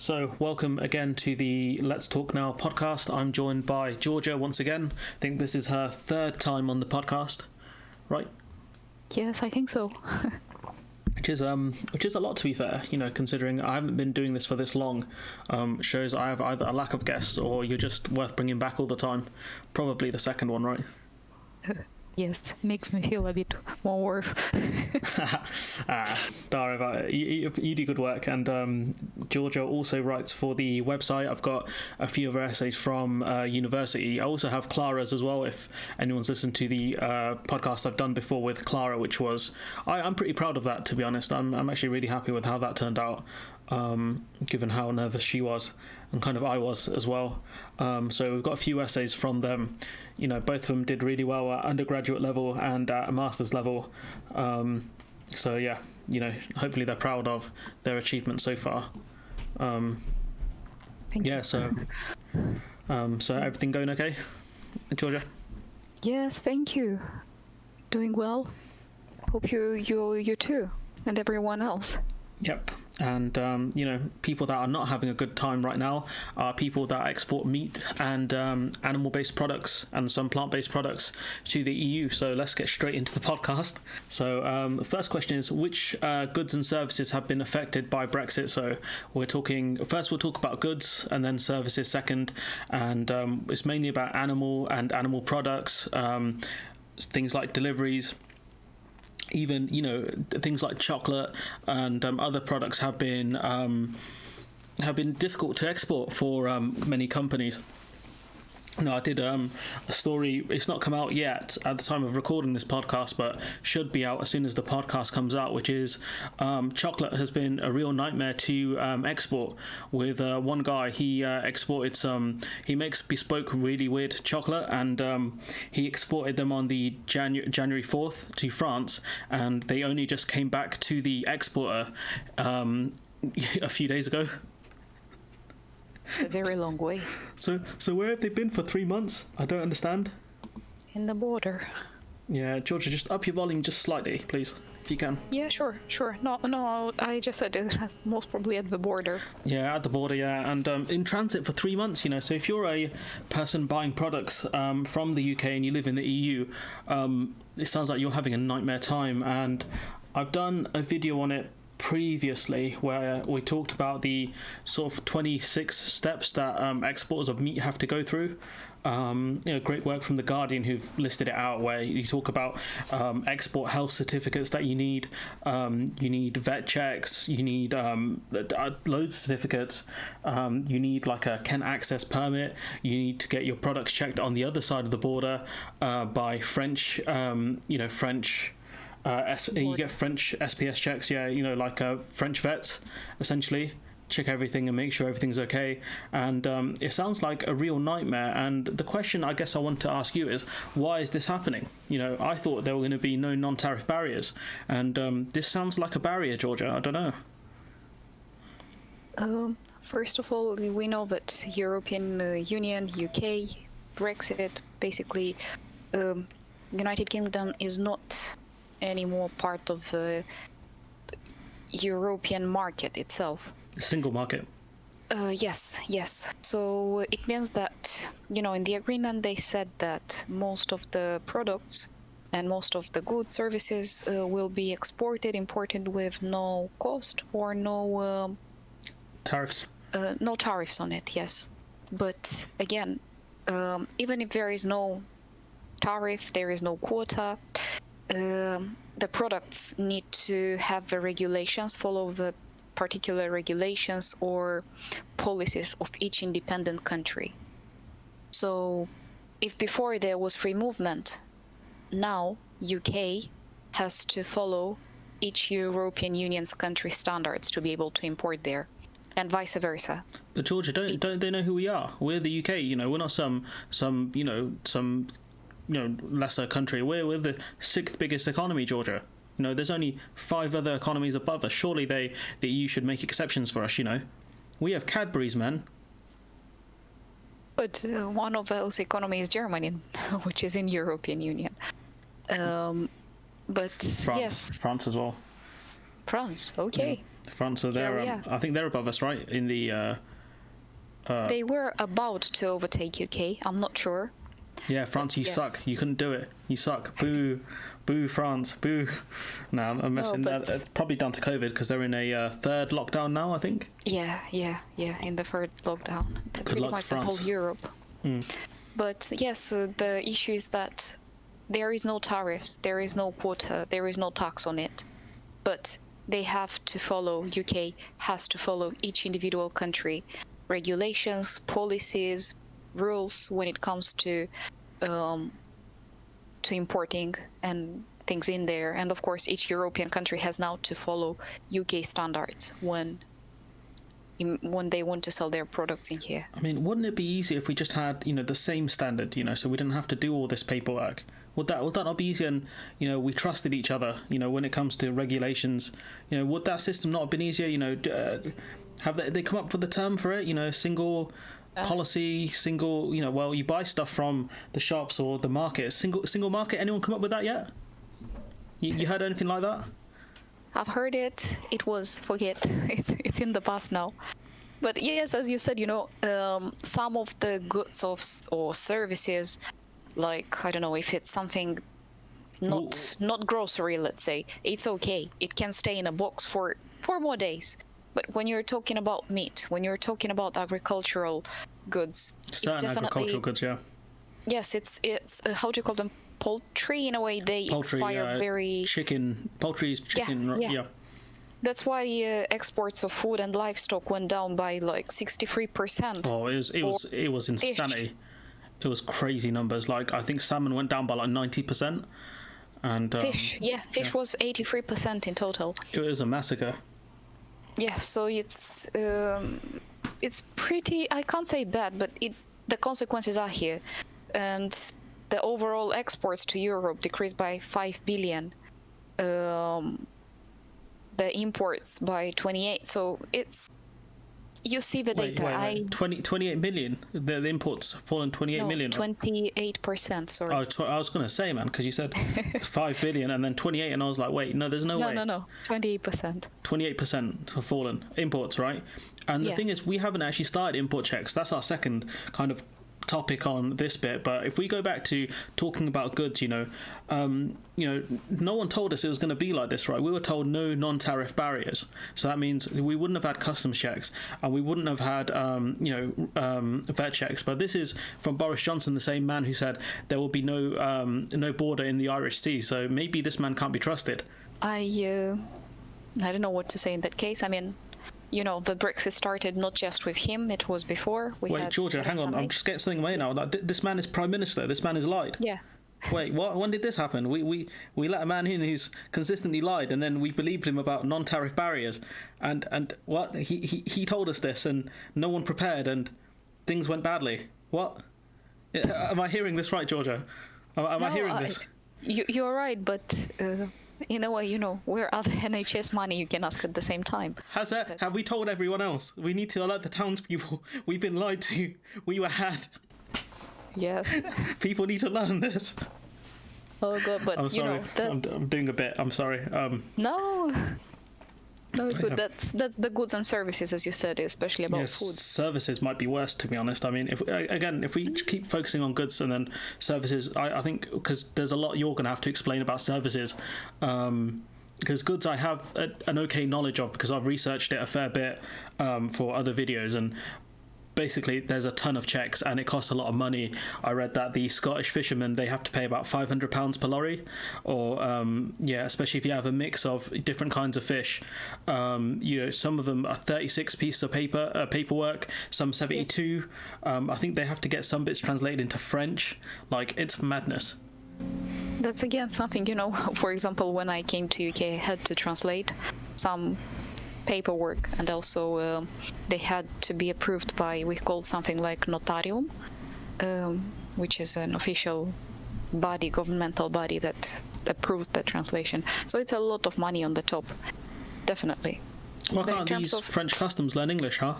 So, welcome again to the Let's Talk Now podcast. I'm joined by Gheorghia once again. I think this is her third time on the podcast, right? Yes, I think so. Which is a lot, to be fair. You know, considering I haven't been doing this for this long, shows I have either a lack of guests or you're just worth bringing back all the time. Probably the second one, right? Yes, makes me feel a bit more worth. Don't worry about it. You do good work, and Gheorghia also writes for the website. I've got a few of her essays from university. I also have Clara's as well, if anyone's listened to the podcast I've done before with Clara, which was... I'm pretty proud of that, to be honest. I'm actually really happy with how that turned out, given how nervous she was, and kind of I was as well. So we've got a few essays from them. You know, both of them did really well at undergraduate level and at a master's level. So yeah, you know, hopefully they're proud of their achievement so far. Thank you. So everything going okay, Gheorghia? Yes, thank you. Doing well. Hope you too, and everyone else. Yep. And, you know, people that are not having a good time right now are people that export meat and animal-based products and some plant-based products to the EU. So let's get straight into the podcast. So the first question is, which goods and services have been affected by Brexit? So we'll talk about goods and then services second. And it's mainly about animal and animal products, things like deliveries. Even, you know, things like chocolate and other products have been difficult to export for many companies. No, I did a story. It's not come out yet at the time of recording this podcast, but should be out as soon as the podcast comes out, which is chocolate has been a real nightmare to export. With one guy, he exported he makes bespoke really weird chocolate, and he exported them on the January 4th to France, and they only just came back to the exporter a few days ago. It's a very long way. So where have they been for 3 months? I don't understand. In the border. Yeah, Gheorghia, just up your volume just slightly, please, if you can. Yeah, sure. No, I just said it, most probably at the border. Yeah, at the border, yeah, and in transit for 3 months, you know, so if you're a person buying products from the UK and you live in the EU, it sounds like you're having a nightmare time, and I've done a video on it previously where we talked about the sort of 26 steps that exporters of meat have to go through. You know, great work from The Guardian who've listed it out, where you talk about export health certificates that you need vet checks, you need loads of certificates, you need like a Kent access permit, you need to get your products checked on the other side of the border by French you get French SPS checks, yeah, you know, like French vets, essentially, check everything and make sure everything's okay. And it sounds like a real nightmare. And the question I guess I want to ask you is, why is this happening? You know, I thought there were going to be no non-tariff barriers. And this sounds like a barrier, Gheorghia. I don't know. First of all, we know that European Union, UK, Brexit, basically, United Kingdom is not anymore part of the European market itself. Single market. Yes. So it means that, you know, in the agreement they said that most of the products and most of the goods, services will be imported with no cost or no tariffs. No tariffs on it, yes. But again, even if there is no tariff, there is no quota, the products need to have the regulations, follow the particular regulations or policies of each independent country. So if before there was free movement, now UK has to follow each European Union's country standards to be able to import there, and vice versa. But Gheorghia, don't they know who we are? We're the UK, you know, we're not some lesser country. We're the 6th biggest economy, Gheorghia. You know, there's only 5 other economies above us. Surely the EU should make exceptions for us, you know. We have Cadbury's, man. But one of those economies is Germany, which is in European Union. But France, yes. France as well. France, okay. France are there. Yeah. I think they're above us, right? In the. They were about to overtake UK. I'm not sure. Yeah, France, you suck. You couldn't do it. You suck. Boo. Boo, France. Boo. No, I'm messing. No, but... It's probably down to COVID because they're in a third lockdown now, I think. Yeah, in the third lockdown. Good luck, France. The whole Europe. But yes, the issue is that there is no tariffs, there is no quota, there is no tax on it. But they have to follow, UK has to follow each individual country regulations, policies, rules when it comes to importing and things in there. And of course, each European country has now to follow UK standards when they want to sell their products in here. I mean, wouldn't it be easier if we just had, the same standard, so we didn't have to do all this paperwork? Would that not be easier? And we trusted each other, when it comes to regulations. Would that system not have been easier? Have they come up with the term for it? Single policy, single. Well, you buy stuff from the shops or the market. Single market. Anyone come up with that yet? You heard anything like that? I've heard it. It was forget. It's in the past now. But yes, as you said, some of the goods or services, like I don't know if it's something not grocery, let's say, it's okay. It can stay in a box for 4 more days. But when you're talking about meat, when you're talking about agricultural goods, certain agricultural goods, yeah. Yes, it's how do you call them? Poultry, in a way. They expire very. Poultry is chicken. Yeah. That's why exports of food and livestock went down by like 63%. Oh, it was insanity. It was crazy numbers. Like I think salmon went down by like 90%, and fish was 83% in total. It was a massacre. Yeah, so it's pretty. I can't say bad, but the consequences are here, and the overall exports to Europe decreased by 5 billion. The imports by 28. So you see the data. Wait. 28 million? The imports fallen 28 million? 28%, sorry. I was going to say, man, because you said 5 billion and then 28, and I was like, wait, no, there's no way. No, 28%. 28% have fallen. Imports, right? And the thing is, we haven't actually started import checks. That's our second kind of topic on this bit. But if we go back to talking about goods, no one told us it was going to be like this, right? We were told no non-tariff barriers, so that means we wouldn't have had customs checks and we wouldn't have had vet checks. But this is from Boris Johnson, the same man who said there will be no border in the Irish Sea. So maybe this man can't be trusted. I don't know what to say in that case. I mean, the Brexit started not just with him, it was before. Wait, Georgia, hang on. I'm just getting something away now. Like, this man is Prime Minister. This man has lied. Yeah. Wait, what? When did this happen? We let a man in who's consistently lied, and then we believed him about non-tariff barriers. And what? He told us this, and no one prepared, and things went badly. What? Am I hearing this right, Georgia? Am I hearing this? You're right, but... in a way, where are the NHS money, you can ask at the same time. Have we told everyone else? We need to alert the townspeople. We've been lied to. We were had. Yes. People need to learn this. Oh God, but I'm sorry. I'm doing a bit. I'm sorry. No, it's good. That's the goods and services, as you said, especially about food. Services might be worse, to be honest. I mean, if we keep focusing on goods and then services, I think because there's a lot you're going to have to explain about services. Because goods I have an okay knowledge of because I've researched it a fair bit for other videos, and basically there's a ton of checks and it costs a lot of money. I read that the Scottish fishermen, they have to pay about £500 per lorry, or especially if you have a mix of different kinds of fish. Some of them are 36 pieces of paperwork, some 72. Yes. I think they have to get some bits translated into French. Like, it's madness. That's again something, for example, when I came to UK, I had to translate some paperwork, and also they had to be approved by, we call something like notarium, which is an official body, governmental body that approves the translation. So it's a lot of money on the top, definitely. Why can't these French customs learn English, huh?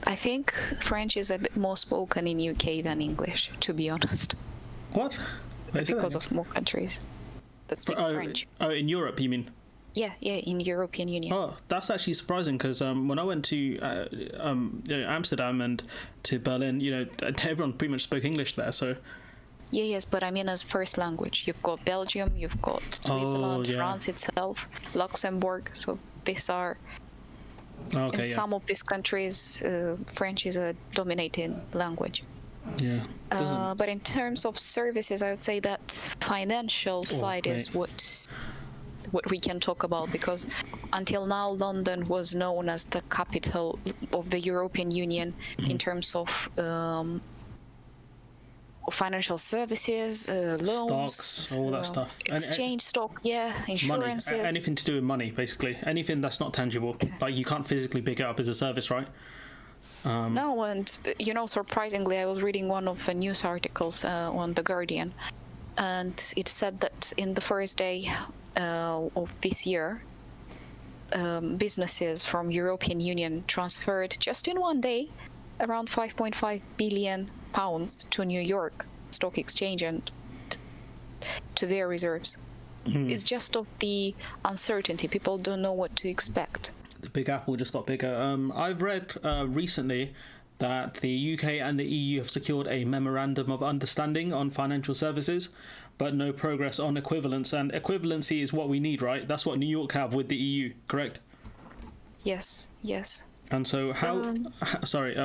I think French is a bit more spoken in UK than English, to be honest. What? Because of more countries that speak French. Oh, in Europe, you mean? Yeah, in European Union. Oh, that's actually surprising because when I went to Amsterdam and to Berlin, everyone pretty much spoke English there. So Yeah, yes, but I mean as first language. You've got Belgium, you've got Switzerland, yeah. France itself, Luxembourg. So these are, okay, in yeah, some of these countries, French is a dominating language. yeah. But in terms of services, I would say that financial side is what we can talk about, because until now London was known as the capital of the European Union in terms of financial services, loans, stocks, all that stuff, exchange, stock, insurances. money, anything to do with money, basically, anything that's not tangible, like you can't physically pick it up as a service, right? No, and surprisingly, I was reading one of the news articles on the Guardian, and it said that in the first day of this year, businesses from European Union transferred just in one day around 5.5 billion pounds to New York Stock Exchange and to their reserves. It's just of the uncertainty. People don't know what to expect. The Big Apple just got bigger. I've read recently that the UK and the EU have secured a memorandum of understanding on financial services, but no progress on equivalence. And equivalency is what we need, right? That's what New York have with the EU, correct? Yes. And so how... sorry,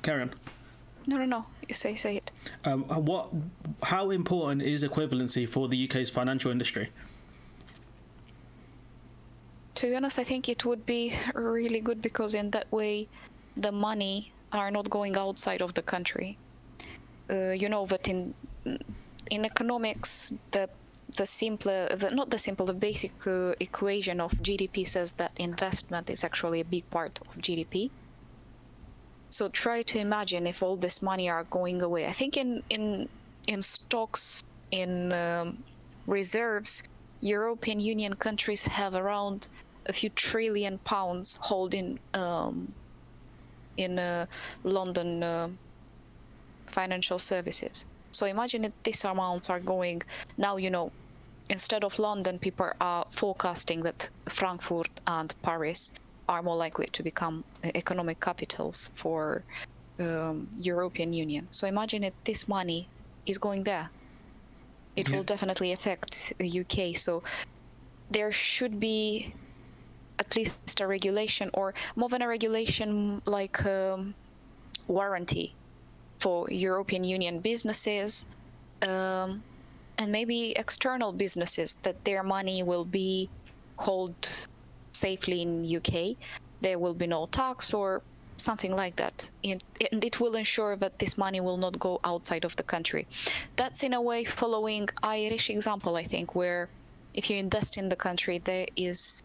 carry on. No. You say it. How important is equivalency for the UK's financial industry? To be honest, I think it would be really good, because in that way, the money are not going outside of the country. That in economics, the basic equation of GDP says that investment is actually a big part of GDP. So try to imagine if all this money are going away. I think in stocks, in reserves, European Union countries have around a few trillion pounds holding in London financial services. So imagine if these amounts are going now. Instead of London, people are forecasting that Frankfurt and Paris are more likely to become economic capitals for European Union. So imagine if this money is going there. It will definitely affect the UK. So there should be at least a regulation, or more than a regulation, like warranty for European Union businesses and maybe external businesses, that their money will be held safely in UK. There will be no tax or something like that, and it will ensure that this money will not go outside of the country. That's in a way following Irish example, I think, where if you invest in the country, there is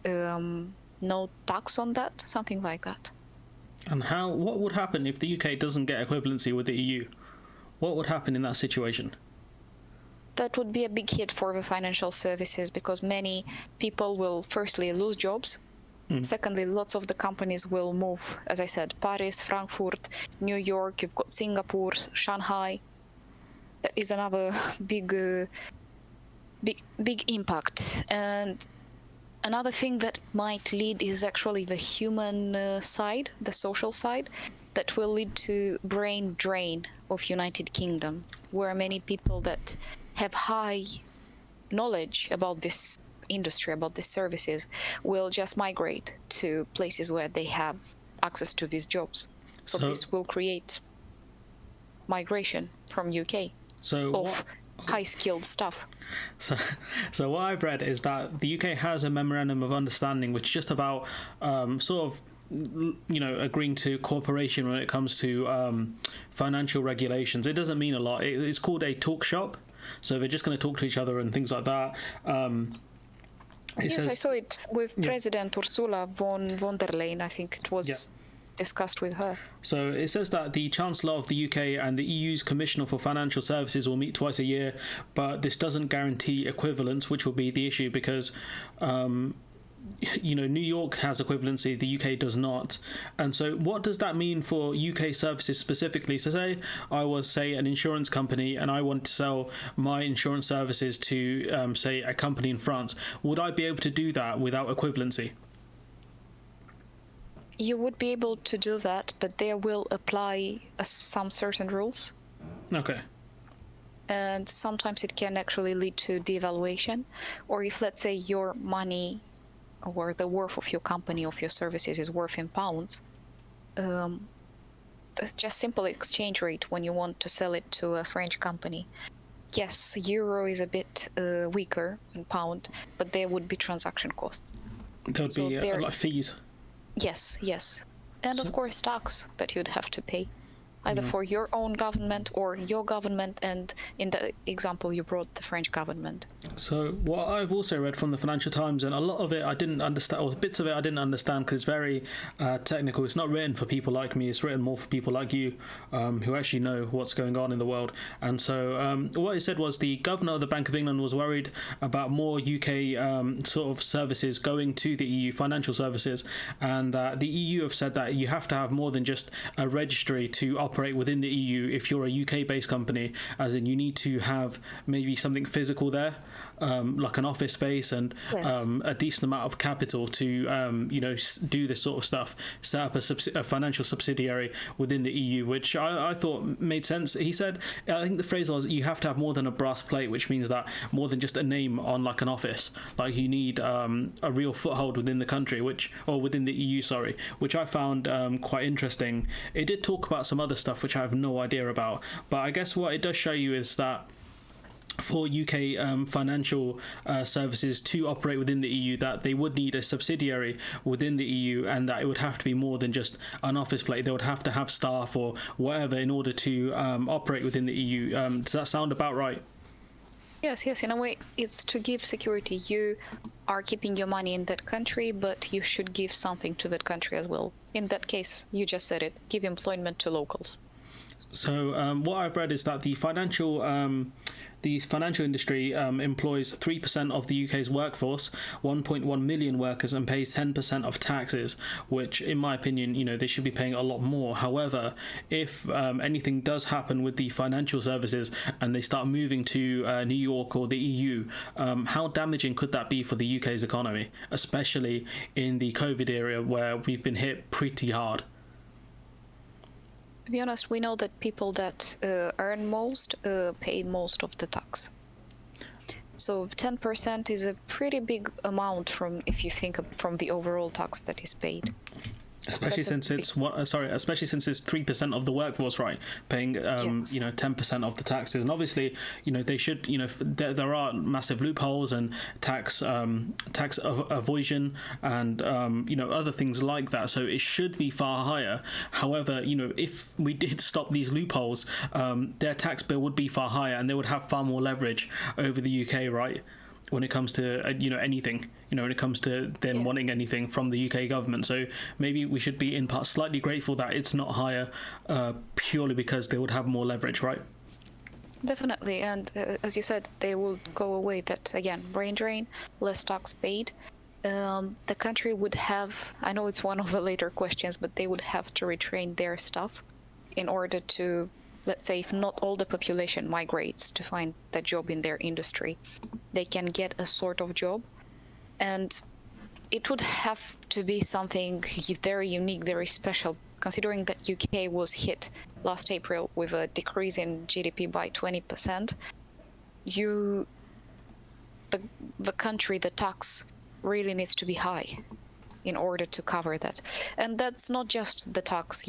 no tax on that, something like that. And what would happen if the UK doesn't get equivalency with the EU? What would happen in that situation? That would be a big hit for the financial services, because many people will firstly lose jobs. Secondly, lots of the companies will move, as I said, Paris, Frankfurt, New York, you've got Singapore, Shanghai. That is another big impact. And another thing that might lead is actually the human side, the social side, that will lead to brain drain of United Kingdom, where many people that have high knowledge about this industry, about these services, will just migrate to places where they have access to these jobs. So this will create migration from UK of high-skilled staff. So what I've read is that the UK has a memorandum of understanding, which is just about agreeing to cooperation when it comes to financial regulations. It doesn't mean a lot. It's called a talk shop. So they're just going to talk to each other and things like that. I saw it with President Ursula von der Leyen. I think it was discussed with her. So it says that the Chancellor of the UK and the EU's Commissioner for Financial Services will meet twice a year, but this doesn't guarantee equivalence, which will be the issue, because New York has equivalency, the UK does not. And so what does that mean for UK services specifically? So say I was, say, an insurance company and I want to sell my insurance services to, say, a company in France. Would I be able to do that without equivalency? You would be able to do that, but they will apply some certain rules. Okay. And sometimes it can actually lead to devaluation. Or if, let's say, your money or the worth of your company, of your services is worth in pounds, just simple exchange rate when you want to sell it to a French company. Yes, euro is a bit weaker in pound, but there would be transaction costs. There would be a lot of fees. Yes. And of course tax that you'd have to pay, either for your own government or your government, and in the example you brought, the French government. So what I've also read from the Financial Times, and a lot of it I didn't understand, or bits of it I didn't understand because it's very technical. It's not written for people like me. It's written more for people like you who actually know what's going on in the world. And so what it said was the governor of the Bank of England was worried about more UK sort of services going to the EU, financial services, and that the EU have said that you have to have more than just a registry to operate within the EU if you're a UK-based company, as in you need to have maybe something physical there, like an office space and a decent amount of capital to do this sort of stuff, set up a financial subsidiary within the EU, which I thought made sense. He said, I think the phrase was, you have to have more than a brass plate, which means that more than just a name on like an office, like you need a real foothold within the country, within the EU, sorry, which I found quite interesting. It did talk about some other stuff which I have no idea about, but I guess what it does show you is that for UK financial services to operate within the EU, that they would need a subsidiary within the EU, and that it would have to be more than just an office plate. They would have to have staff or whatever in order to operate within the EU. Does that sound about right? Yes, in a way, it's to give security. You are keeping your money in that country, but you should give something to that country as well. In that case, you just said it, give employment to locals. So what I've read is that the financial industry employs 3% of the UK's workforce, 1.1 million workers, and pays 10% of taxes, which, in my opinion, they should be paying a lot more. However, if anything does happen with the financial services and they start moving to New York or the EU, how damaging could that be for the UK's economy, especially in the COVID era where we've been hit pretty hard? To be honest, we know that people that earn most pay most of the tax. So 10% is a pretty big amount if you think from the overall tax that is paid. Especially since it's 3% of the workforce, right? Paying 10% of the taxes, and obviously they should there are massive loopholes and tax avoidance and other things like that. So it should be far higher. However, if we did stop these loopholes, their tax bill would be far higher, and they would have far more leverage over the UK, right? When it comes to anything, when it comes to them wanting anything from the UK government. So maybe we should be in part slightly grateful that it's not higher, purely because they would have more leverage, right? Definitely, and as you said, they will go away. That again, brain drain, less tax paid. The country would have, I know it's one of the later questions, but they would have to retrain their staff in order to, let's say, if not all the population migrates to find the job in their industry, they can get a sort of job. And it would have to be something very unique, very special, considering that UK was hit last April with a decrease in GDP by 20%. The country, the tax really needs to be high in order to cover that. And that's not just the tax,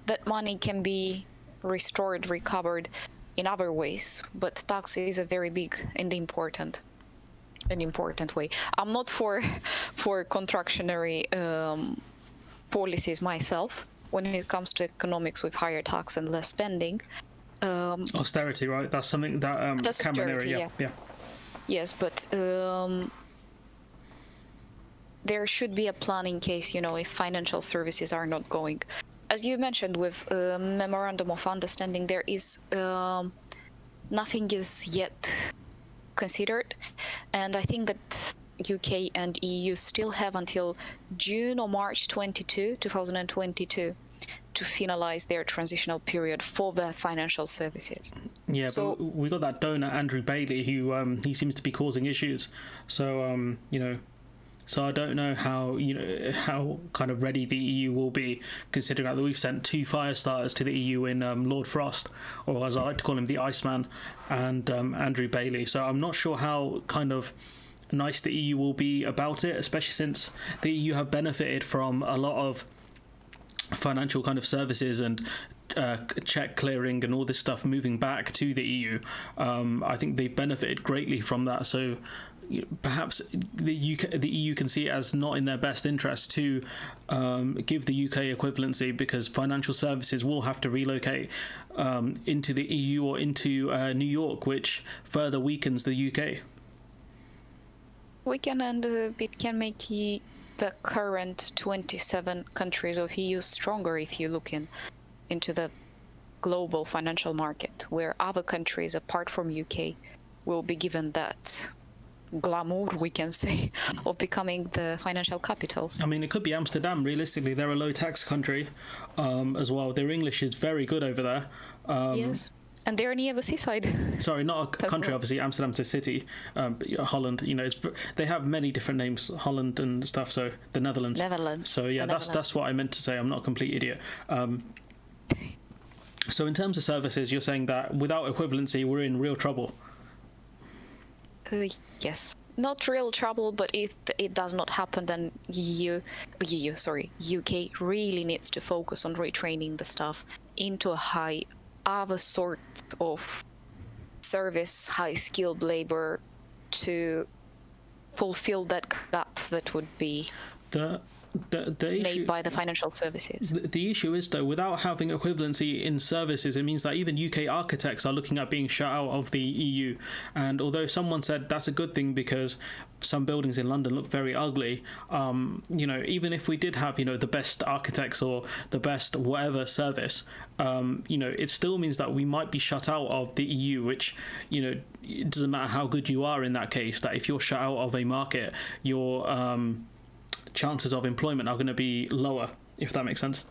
that money can be restored, recovered in other ways, but tax is a very big and important way. I'm not for contractionary policies myself when it comes to economics with higher tax and less spending. Austerity, right? That's something that that's Cameron austerity, yeah. Yes, but there should be a plan in case, if financial services are not going. As you mentioned, with memorandum of understanding, there is nothing is yet considered, and I think that UK and EU still have until June or March 2022 to finalize their transitional period for the financial services. Yeah, So, but we got that donor Andrew Bailey who he seems to be causing issues. So so I don't know how kind of ready the EU will be, considering that we've sent 2 fire starters to the EU in Lord Frost, or as I like to call him, the Iceman, and Andrew Bailey. So I'm not sure how kind of nice the EU will be about it, especially since the EU have benefited from a lot of financial kind of services and check clearing and all this stuff moving back to the EU. I think they've benefited greatly from that. So perhaps the EU can see it as not in their best interest to give the UK equivalency, because financial services will have to relocate into the EU or into New York, which further weakens the UK. we can and it can make the current 27 countries of EU stronger if you look into the global financial market, where other countries apart from UK will be given that glamour, we can say, of becoming the financial capitals. I mean, it could be Amsterdam. Realistically, they're a low tax country as well. Their English is very good over there. Yes, and they're near the seaside. Sorry, not a country, obviously. Amsterdam's a city. Holland, they have many different names, Holland and stuff. So the Netherlands. So yeah, that's what I meant to say. I'm not a complete idiot. So in terms of services, you're saying that without equivalency, we're in real trouble. Yes, not real trouble, but if it does not happen, then UK really needs to focus on retraining the staff into a other sort of service, high-skilled labor, to fulfill that gap that would be the made by the financial services. The issue is, though, without having equivalency in services, it means that even UK architects are looking at being shut out of the EU. And although someone said that's a good thing because some buildings in London look very ugly, even if we did have, the best architects or the best whatever service, it still means that we might be shut out of the EU, which, it doesn't matter how good you are in that case, that if you're shut out of a market, your chances of employment are going to be lower, if that makes sense.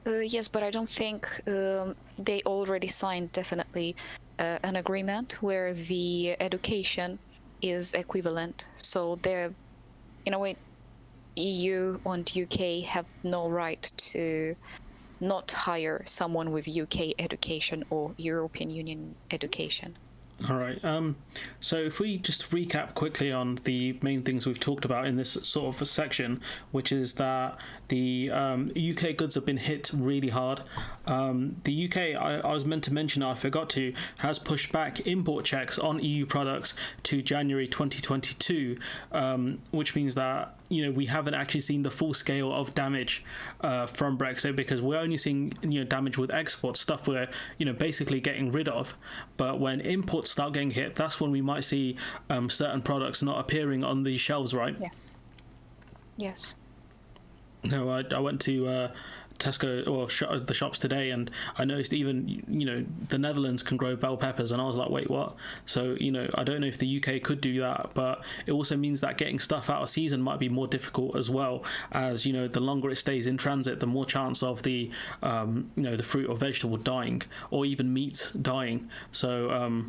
Yes, but I don't think they already signed definitely an agreement where the education is equivalent. So they're, in a way, EU and UK have no right to not hire someone with UK education or European Union education. All right. So if we just recap quickly on the main things we've talked about in this sort of section, which is that the UK goods have been hit really hard. The UK, I was meant to mention, I forgot to, has pushed back import checks on EU products to January 2022, which means that we haven't actually seen the full scale of damage from Brexit, because we're only seeing damage with export stuff we're basically getting rid of. But when imports start getting hit, that's when we might see certain products not appearing on the shelves, right? Yeah. Yes. No, I went to Tesco or the shops today, and I noticed even the Netherlands can grow bell peppers, and I was like, wait, what? So I don't know if the UK could do that, but it also means that getting stuff out of season might be more difficult as well, as the longer it stays in transit, the more chance of the the fruit or vegetable dying, or even meat dying. So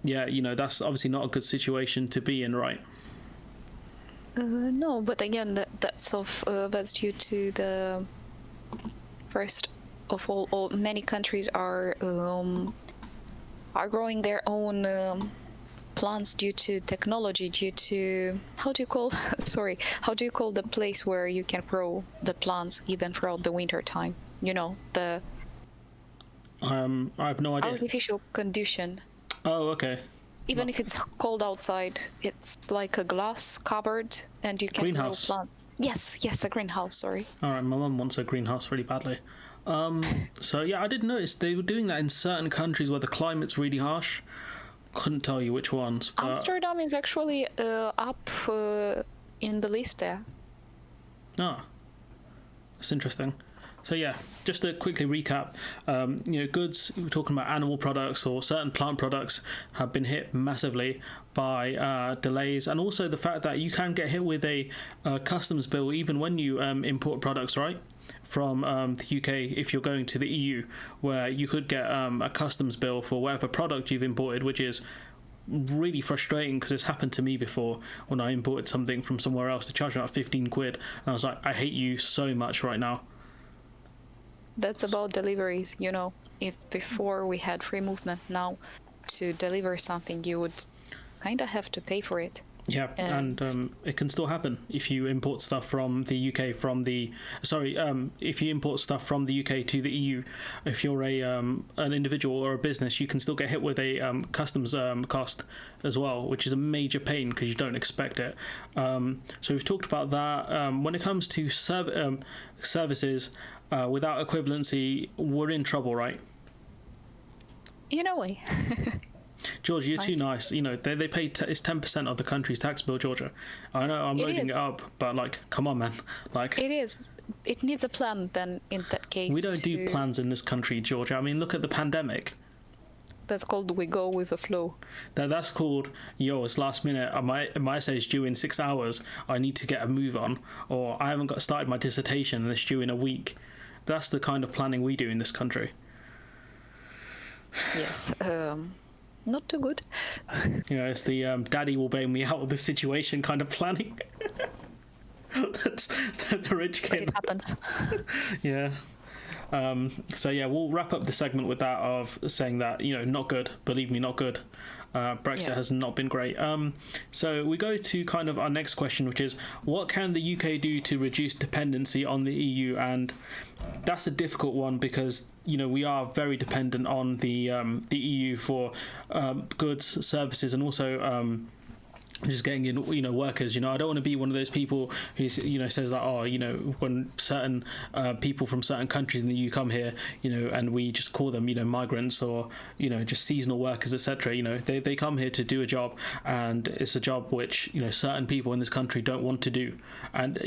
that's obviously not a good situation to be in, right? No, but again, that's due to the first of all, many countries are growing their own plants due to technology, due to how do you call the place where you can grow the plants even throughout the winter time? The I have no idea. Artificial condition. Oh, okay. Even if it's cold outside, it's like a glass cupboard, and you can grow plants. Yes, a greenhouse. Sorry. All right, my mum wants a greenhouse really badly. So yeah, I did notice they were doing that in certain countries where the climate's really harsh. Couldn't tell you which ones. But Amsterdam is actually up in the list there. Ah, that's interesting. So yeah, just to quickly recap, goods, we're talking about animal products or certain plant products have been hit massively by delays, and also the fact that you can get hit with a customs bill even when you import products, right? From the UK, if you're going to the EU, where you could get a customs bill for whatever product you've imported, which is really frustrating because it's happened to me before when I imported something from somewhere else. They charged me like 15 quid, and I was like, I hate you so much right now. That's about deliveries, if before we had free movement, now to deliver something you would kind of have to pay for it. Yeah, and it can still happen if you import stuff from the UK if you import stuff from the UK to the EU. If you're an individual or a business, you can still get hit with a customs cost as well, which is a major pain because you don't expect it. So we've talked about that. When it comes to services, without equivalency, we're in trouble, right? In a way. Georgia, you're too nice. They pay it's 10% of the country's tax bill, Georgia. I know I'm loading it up, but come on, man. It is. It needs a plan then in that case. We don't do plans in this country, Georgia. I mean, look at the pandemic. That's called we go with the flow. That's called, it's last minute. My essay is due in 6 hours. I need to get a move on. Or I haven't got started my dissertation and it's due in a week. That's the kind of planning we do in this country. Yes. Not too good. It's the daddy will bail me out of this situation kind of planning. that's the rich kid. But it happens. Yeah. We'll wrap up the segment with that of saying that, not good. Believe me, not good. Brexit has not been great. So we go to kind of our next question, which is, what can the UK do to reduce dependency on the EU? And that's a difficult one because we are very dependent on the EU for goods, services, and also just getting in, workers. I don't want to be one of those people who, says that, when certain people from certain countries in the EU come here, and we just call them, migrants or, just seasonal workers, etc. They come here to do a job, and it's a job which, certain people in this country don't want to do. And,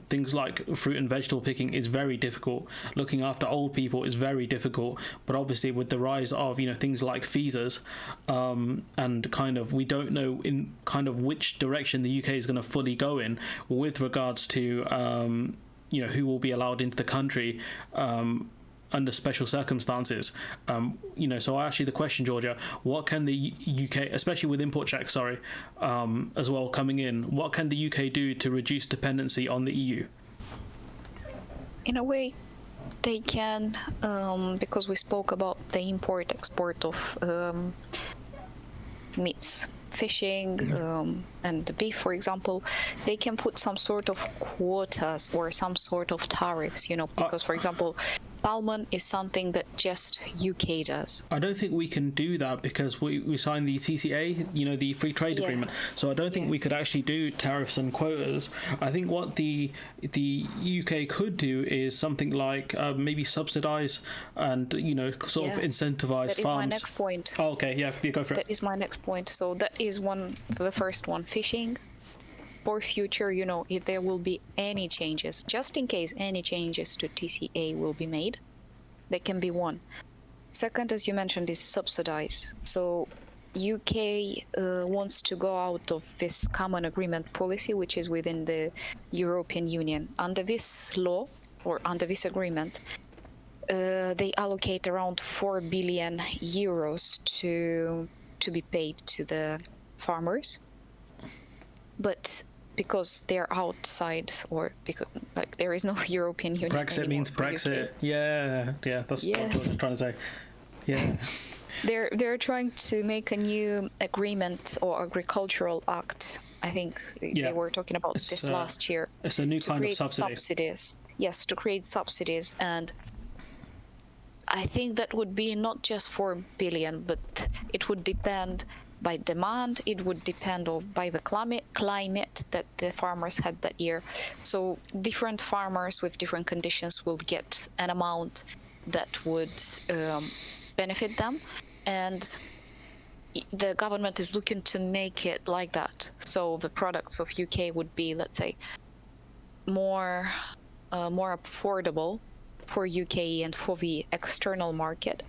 things like fruit and vegetable picking is very difficult. Looking after old people is very difficult. But obviously with the rise of, things like visas, and kind of, we don't know in kind of which direction the UK is going to fully go in with regards to who will be allowed into the country under special circumstances. So I ask you the question, Georgia, what can the UK, especially with import checks, as well coming in, what can the UK do to reduce dependency on the EU? In a way, they can, because we spoke about the import-export of meats, fishing, and the beef, for example, they can put some sort of quotas or some sort of tariffs, because, for example, salmon is something that just UK does. I don't think we can do that because we signed the TCA, the free trade agreement. So I don't think we could actually do tariffs and quotas. I think what the UK could do is something like maybe subsidise and sort of incentivise that farms. That is my next point. Oh, okay, yeah, go for it. That is my next point. So that is the first one, fishing. For future, if there will be any changes, just in case any changes to TCA will be made, that can be one. Second, as you mentioned, is subsidize. So UK wants to go out of this common agreement policy, which is within the European Union. Under this law, or under this agreement, they allocate around 4 billion euros to be paid to the farmers. But because they're outside, or because there is no European Union. Brexit means Brexit. UK. Yeah, that's what I was trying to say. Yeah. They're trying to make a new agreement or agricultural act. I think they were talking about this last year. It's a new kind of subsidy. Subsidies. Yes, to create subsidies, and I think that would be not just 4 billion, but it would depend by demand, it would depend on by the climate that the farmers had that year. So different farmers with different conditions will get an amount that would benefit them, and the government is looking to make it like that. So the products of UK would be, let's say, more affordable for UK and for the external market.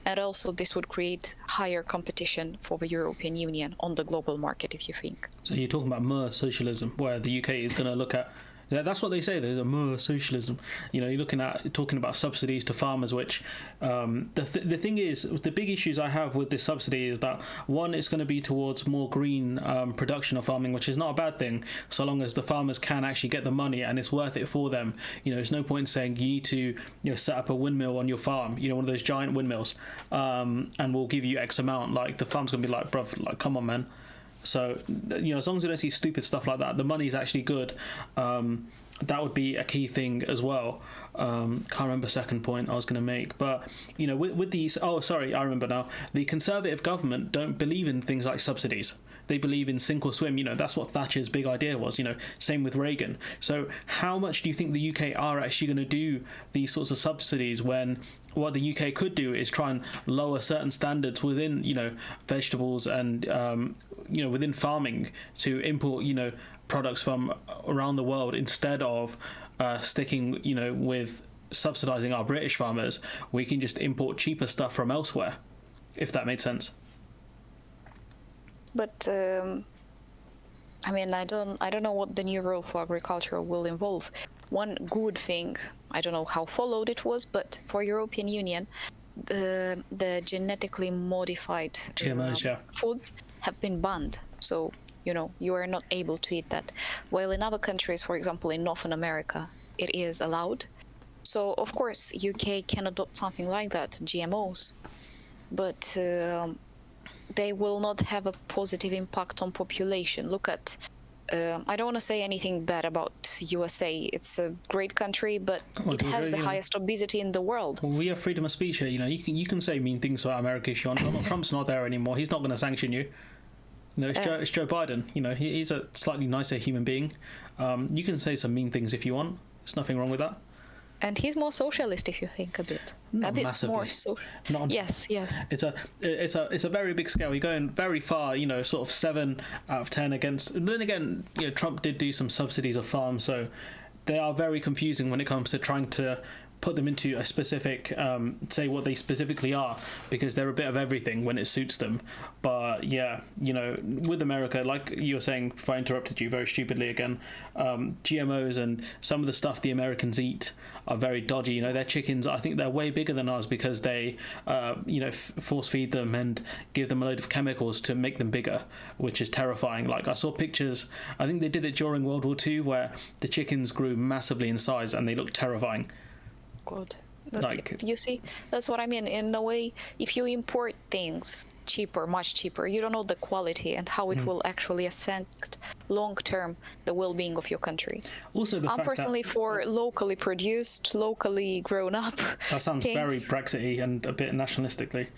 And also this would create higher competition for the European Union on the global market, if you think. So you're talking about more socialism, where the UK is going to look at. Yeah, that's what they say. There's a more socialism. You know, you're talking about subsidies to farmers, which the thing is, the big issues I have with this subsidy is that one, it's going to be towards more green production of farming, which is not a bad thing, so long as the farmers can actually get the money and it's worth it for them. You know, there's no point in saying you need to set up a windmill on your farm, one of those giant windmills, and we'll give you X amount. Like the farm's going to be like, bruv, like come on, man. So, as long as we don't see stupid stuff like that, the money's actually good. That would be a key thing as well. Can't remember the second point I was going to make. But, with these... Oh, sorry, I remember now. The Conservative government don't believe in things like subsidies. They believe in sink or swim. That's what Thatcher's big idea was, same with Reagan. So how much do you think the UK are actually going to do these sorts of subsidies when what the UK could do is try and lower certain standards within, vegetables and, within farming to import, products from around the world instead of sticking, with subsidising our British farmers. We can just import cheaper stuff from elsewhere, if that made sense. But I don't know what the new rule for agriculture will involve. One good thing, I don't know how followed it was, but for European Union, the genetically modified GMOs, foods have been banned. So, you are not able to eat that. While in other countries, for example, in Northern America, it is allowed. So, of course, UK can adopt something like that, GMOs. But they will not have a positive impact on population. Look at... I don't want to say anything bad about USA. It's a great country, but it has the highest obesity in the world. Well, we have freedom of speech here. You can say mean things about America if you want. Donald Trump's not there anymore. He's not going to sanction you. It's Joe Biden. He's a slightly nicer human being. You can say some mean things if you want. There's nothing wrong with that. And he's more socialist, if you think a bit. Not a bit massively. More yes. It's a very big scale. You're going very far. Sort of 7 out of 10 against. And then again, Trump did do some subsidies of farms, so they are very confusing when it comes to trying to put them into a specific, say what they specifically are, because they're a bit of everything when it suits them. But yeah, with America, like you were saying before I interrupted you very stupidly again, GMOs and some of the stuff the Americans eat are very dodgy. Their chickens, I think they're way bigger than ours because they, force feed them and give them a load of chemicals to make them bigger, which is terrifying. Like I saw pictures, I think they did it during World War II, where the chickens grew massively in size and they looked terrifying. God. You see, that's what I mean. In a way, if you import things cheaper, much cheaper, you don't know the quality and how it will actually affect long-term the well-being of your country. Also, I'm personally for locally produced, locally grown up. That sounds things. Very Brexity and a bit nationalistically.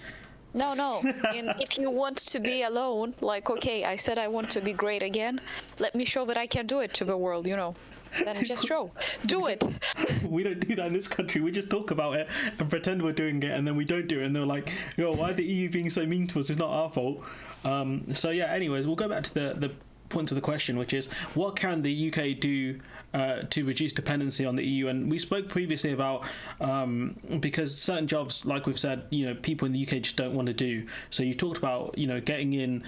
No. If you want to be alone, like, okay, I said I want to be great again, let me show that I can do it to the world, Then just do it. We don't do that in this country. We just talk about it and pretend we're doing it, and then we don't do it. And they're like, why are the EU being so mean to us? It's not our fault. So yeah, anyways, we'll go back to the point of the question, which is, what can the UK do to reduce dependency on the EU? And we spoke previously about, because certain jobs, like we've said, people in the UK just don't want to do. So you talked about, getting in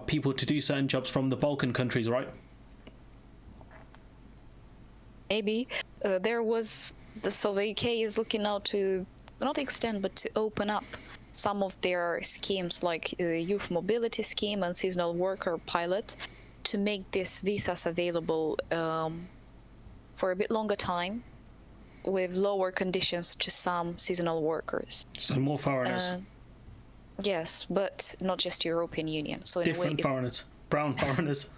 people to do certain jobs from the Balkan countries, right? Maybe there was the UK is looking now to not extend but to open up some of their schemes, like youth mobility scheme and seasonal worker pilot, to make these visas available for a bit longer time with lower conditions to some seasonal workers. So more foreigners. Yes, but not just European Union. So different foreigners, brown foreigners.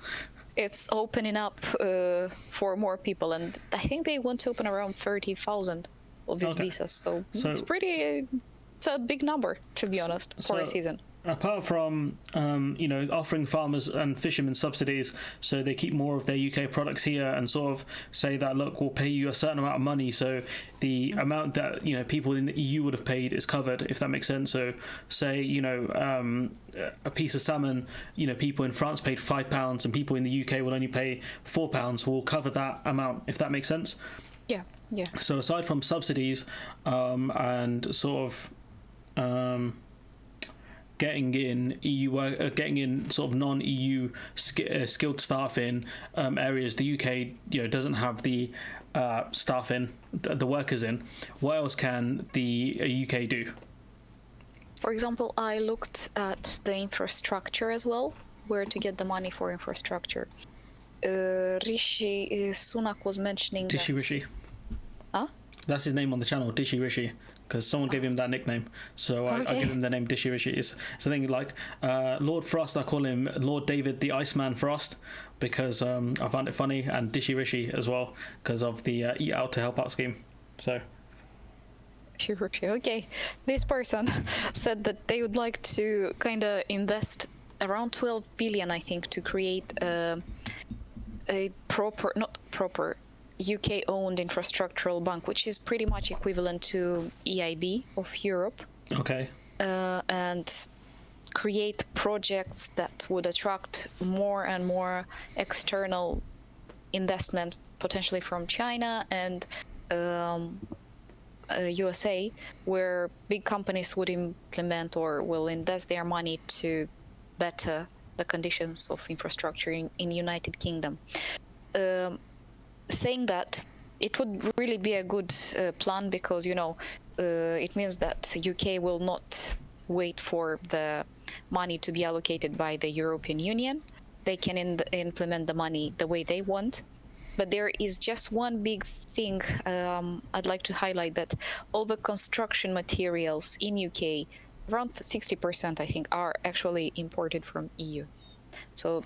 It's opening up for more people, and I think they want to open around 30,000 of these visas. So it's a big number, to be honest, for a season. Apart from, offering farmers and fishermen subsidies so they keep more of their UK products here and sort of say that, look, we'll pay you a certain amount of money, so the amount that, people in the EU would have paid is covered, if that makes sense. So say, a piece of salmon, people in France paid £5 and people in the UK will only pay £4. We'll cover that amount, if that makes sense. Yeah, yeah. So aside from subsidies and sort of getting in EU work, getting in sort of non-EU skilled staff in areas the UK doesn't have the staff in, the workers in. What else can the UK do? For example, I looked at the infrastructure as well, where to get the money for infrastructure. Rishi Sunak was mentioning Dishi that... Rishi. Huh? That's his name on the channel, Dishi Rishi, because someone gave him that nickname. So I give him the name Dishi Rishi. It's something like Lord Frost. I call him Lord David the Iceman Frost because I found it funny, and Dishi Rishi as well because of the Eat Out to Help Out scheme. So. Okay, this person said that they would like to kind of invest around 12 billion, I think, to create a not proper UK-owned infrastructural bank, which is pretty much equivalent to EIB of Europe. Okay. And create projects that would attract more and more external investment, potentially from China and USA, where big companies would implement or will invest their money to better the conditions of infrastructure in United Kingdom. Saying that, it would really be a good plan because, it means that UK will not wait for the money to be allocated by the European Union. They can implement the money the way they want. But there is just one big thing I'd like to highlight, that all the construction materials in UK, around 60%, I think, are actually imported from EU. So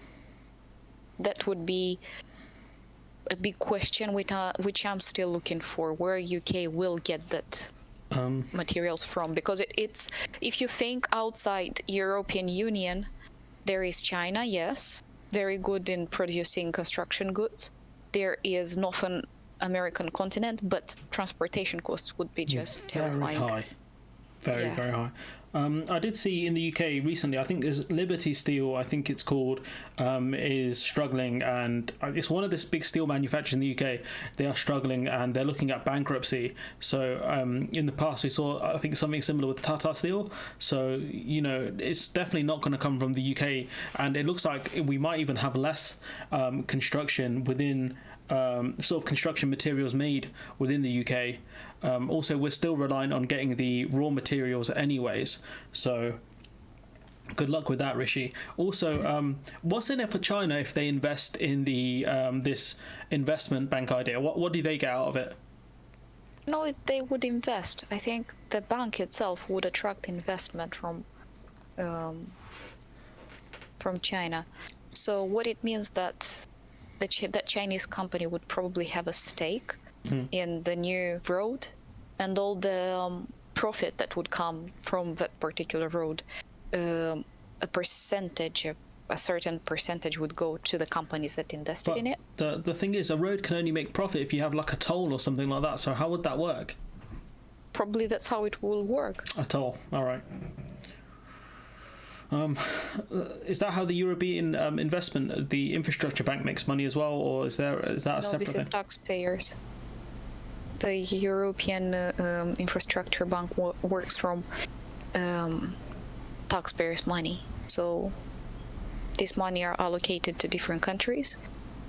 that would be a big question which I'm still looking for, where UK will get that materials from, because it's if you think outside European Union, there is China, yes, very good in producing construction goods. There is Northern American continent, but transportation costs would be just terrifying. Very high. Very high. I did see in the UK recently, I think there's Liberty Steel, I think it's called, is struggling, and it's one of the big steel manufacturers in the UK. They are struggling and they're looking at bankruptcy. So in the past we saw, I think, something similar with Tata Steel. So, it's definitely not going to come from the UK, and it looks like we might even have less construction within sort of construction materials made within the UK. Also, we're still reliant on getting the raw materials anyways, so good luck with that, Rishi. Also, what's in it for China if they invest in the this investment bank idea? What do they get out of it? No, they would invest. I think the bank itself would attract investment from China. So what it means that that Chinese company would probably have a stake in the new road, and all the profit that would come from that particular road, a certain percentage would go to the companies that invested in it. The thing is, a road can only make profit if you have like a toll or something like that. So how would that work? Probably that's how it will work. A toll, all right. Is that how the European investment, the infrastructure bank, makes money as well, or is that a separate thing? No, this is taxpayers. The European infrastructure bank works from taxpayers' money. So this money are allocated to different countries.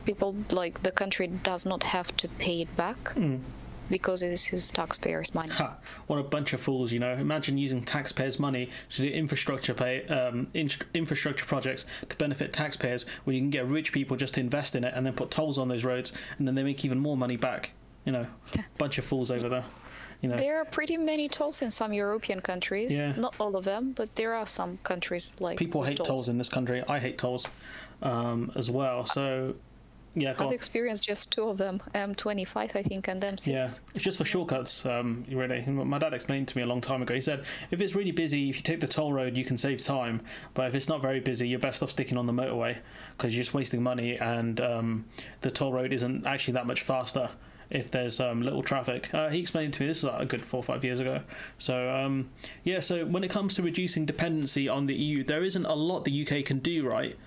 People, like, the country does not have to pay it back. Because this is taxpayers' money. Ha! What a bunch of fools! Imagine using taxpayers' money to do infrastructure projects to benefit taxpayers, when you can get rich people just to invest in it and then put tolls on those roads, and then they make even more money back. Bunch of fools over there. There are pretty many tolls in some European countries. Yeah. Not all of them, but there are some countries like. People hate tolls in this country. I hate tolls, as well. So. Yeah, I've experienced just two of them, M25, I think, and M6. Yeah, it's just for shortcuts, really. My dad explained to me a long time ago. He said, if it's really busy, if you take the toll road, you can save time. But if it's not very busy, you're best off sticking on the motorway, because you're just wasting money, and the toll road isn't actually that much faster if there's little traffic. He explained to me, this was like a good 4 or 5 years ago. So, so when it comes to reducing dependency on the EU, there isn't a lot the UK can do, right?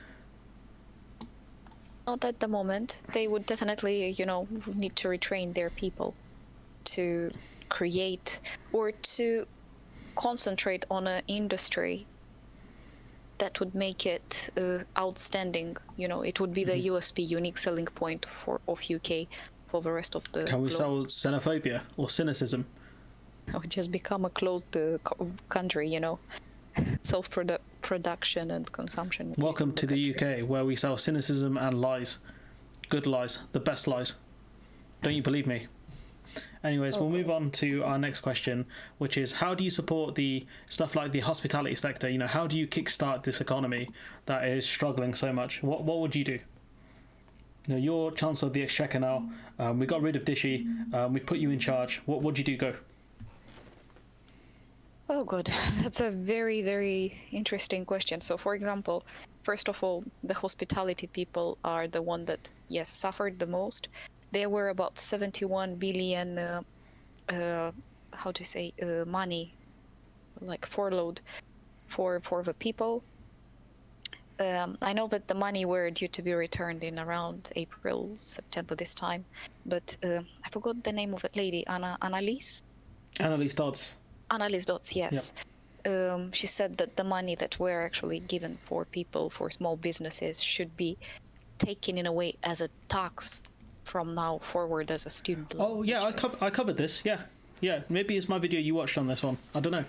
Not at the moment. They would definitely, need to retrain their people to create or to concentrate on an industry that would make it outstanding. It would be the USP, unique selling point of UK for the rest of the Can we globe. sell xenophobia or cynicism? Or just become a closed country, self-production and consumption. Welcome to the UK, where we sell cynicism and lies. Good lies, the best lies. Don't you believe me? Anyways, we'll move on to our next question, which is, how do you support the stuff like the hospitality sector? How do you kickstart this economy that is struggling so much? What would you do? You're Chancellor of the Exchequer now. We got rid of Dishy. We put you in charge. What would you do? Go. Oh, good. That's a very, very interesting question. So, for example, first of all, the hospitality people are the one that, yes, suffered the most. There were about 71 billion, money, like furloughed for the people. I know that the money were due to be returned in around April, September this time, but I forgot the name of that lady, Annalise Dodds. Annalise Dodds, yes. Yep. She said that the money that were actually given for people, for small businesses, should be taken in a way as a tax from now forward as a student loan. Oh, yeah, I covered this, yeah. Yeah, maybe it's my video you watched on this one. I don't know.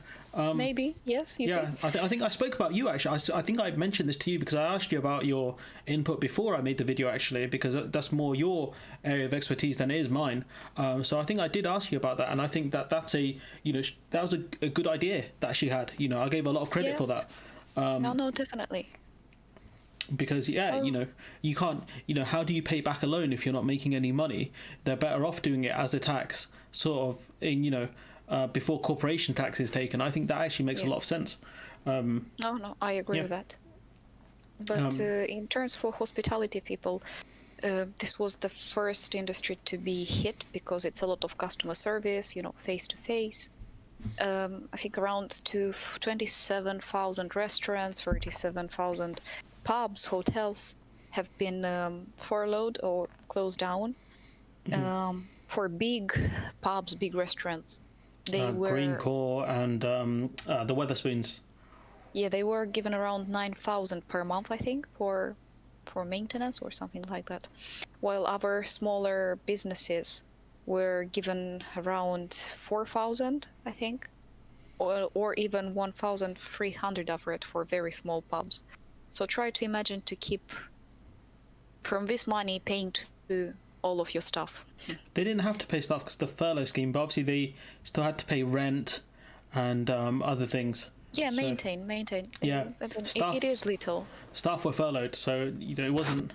Maybe, yes, you yeah, I think I spoke about you, actually. I think I mentioned this to you because I asked you about your input before I made the video, actually, because that's more your area of expertise than it is mine. So I think I did ask you about that, and I think that's that was a good idea that she had. I gave her a lot of credit for that. No, definitely. Because you can't, how do you pay back a loan if you're not making any money? They're better off doing it as a tax, sort of in before corporation tax is taken. I think that actually makes a lot of sense. No, I agree with that. But in terms for hospitality people, this was the first industry to be hit because it's a lot of customer service, face to face. I think around 27,000 restaurants, 37,000 pubs, hotels have been furloughed or closed down. For big pubs, big restaurants, they were Greencore and the Weatherspoons. Yeah, they were given around 9,000 per month, I think, for maintenance or something like that, while other smaller businesses were given around 4,000, I think, or even 1,300 average for very small pubs. So try to imagine to keep from this money paying to all of your stuff. They didn't have to pay stuff because the furlough scheme, but obviously they still had to pay rent and other things. Yeah, so, maintain. Yeah, it is little. Staff were furloughed, so it wasn't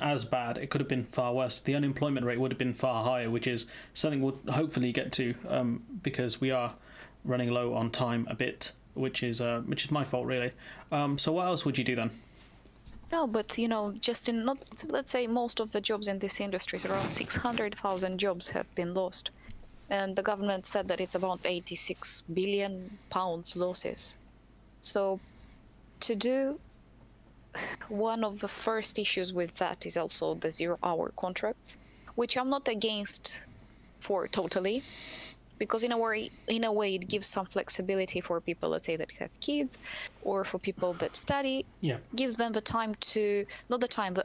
as bad. It could have been far worse. The unemployment rate would have been far higher, which is something we'll hopefully get to because we are running low on time a bit, which is my fault really. So what else would you do then? No, but just in let's say most of the jobs in this industry, around 600,000 jobs have been lost. And the government said that it's about 86 billion pounds losses. So to do, one of the first issues with that is also the 0-hour contracts, which I'm not against for totally, because in a way it gives some flexibility for people, let's say, that have kids, or for people that study. Yeah. Gives them the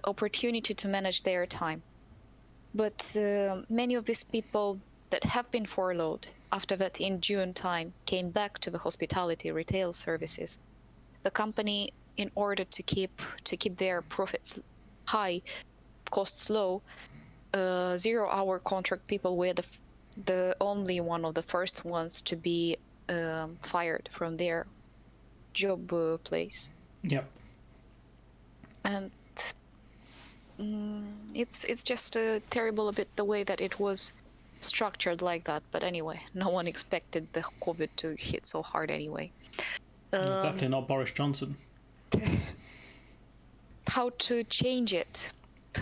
opportunity to manage their time. But many of these people that have been furloughed after that in June time came back to the hospitality retail services. The company, in order to keep their profits high, costs low, 0-hour contract people were the only one of the first ones to be fired from their job place. Yep. And it's just terrible a bit the way that it was structured like that. But anyway, no one expected the COVID to hit so hard anyway. Definitely not Boris Johnson. How to change it?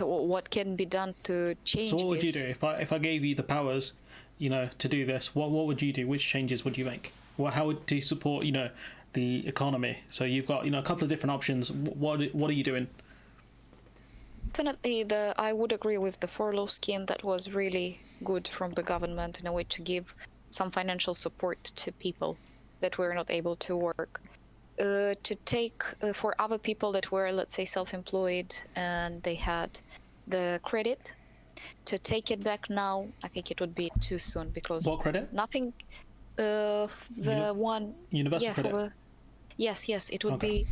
What can be done to change? So what would you do if I gave you the powers, to do this? What would you do? Which changes would you make? How would you support, the economy? So you've got, a couple of different options. What are you doing? Definitely, I would agree with the furlough scheme. That was really good from the government in a way to give some financial support to people that were not able to work. To take for other people that were, let's say, self-employed and they had the credit, to take it back now, I think it would be too soon because What credit? nothing. The one, Universal yeah, credit. yes, it would Okay. be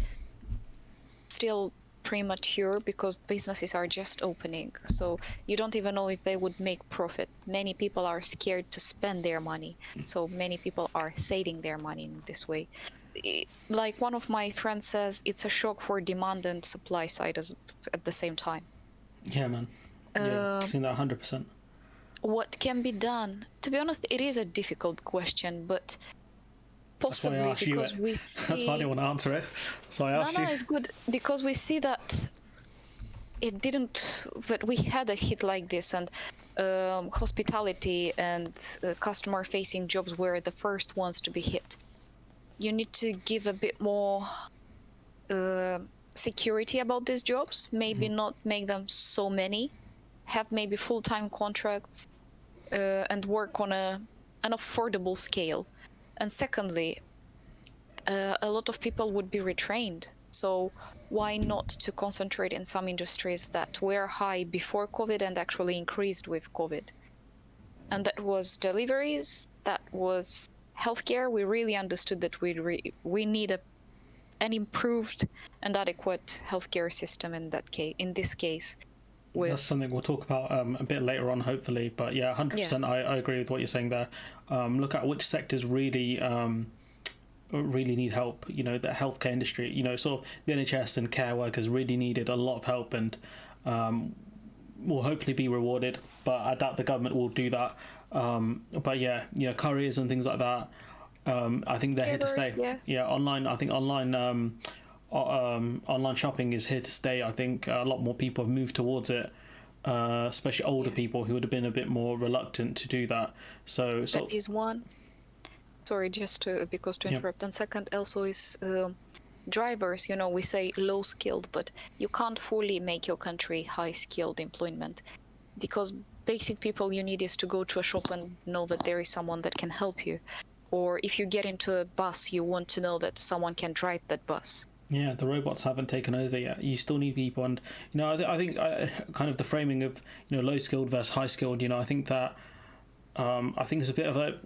still premature because businesses are just opening, so you don't even know if they would make profit. Many people are scared to spend their money, so many people are saving their money in this way. Like one of my friends says, it's a shock for demand and supply side at the same time. Yeah, man. Yeah, seen that 100%. What can be done? To be honest, it is a difficult question, but possibly That's why I asked because you we it. see. That's why I didn't want to answer it. So I asked you. No, it's good because we see that it didn't, but we had a hit like this, and hospitality and customer-facing jobs were the first ones to be hit. You need to give a bit more security about these jobs, maybe not make them so many, have maybe full-time contracts, and work on an affordable scale. And secondly, a lot of people would be retrained. So why not to concentrate in some industries that were high before COVID and actually increased with COVID? And that was deliveries, that was healthcare. We really understood that we need an improved and adequate healthcare system in this case. That's something we'll talk about a bit later on, hopefully. But yeah, 100%. I agree with what you're saying there. Look at which sectors really need help. You know, the healthcare industry. You know, sort of the NHS and care workers really needed a lot of help, and will hopefully be rewarded. But I doubt the government will do that. But yeah, couriers and things like that. I think they're here to stay. Yeah, online. I think online shopping is here to stay. I think a lot more people have moved towards it, especially older people who would have been a bit more reluctant to do that. So that is one. Sorry, just to interrupt. And second, also is drivers. You know, we say low skilled, but you can't fully make your country high skilled employment, because basic people you need is to go to a shop and know that there is someone that can help you, or if you get into a bus, you want to know that someone can drive that bus. Yeah, the robots haven't taken over yet. You still need people, and I think kind of the framing of low skilled versus high skilled. I think that I think it's a bit of a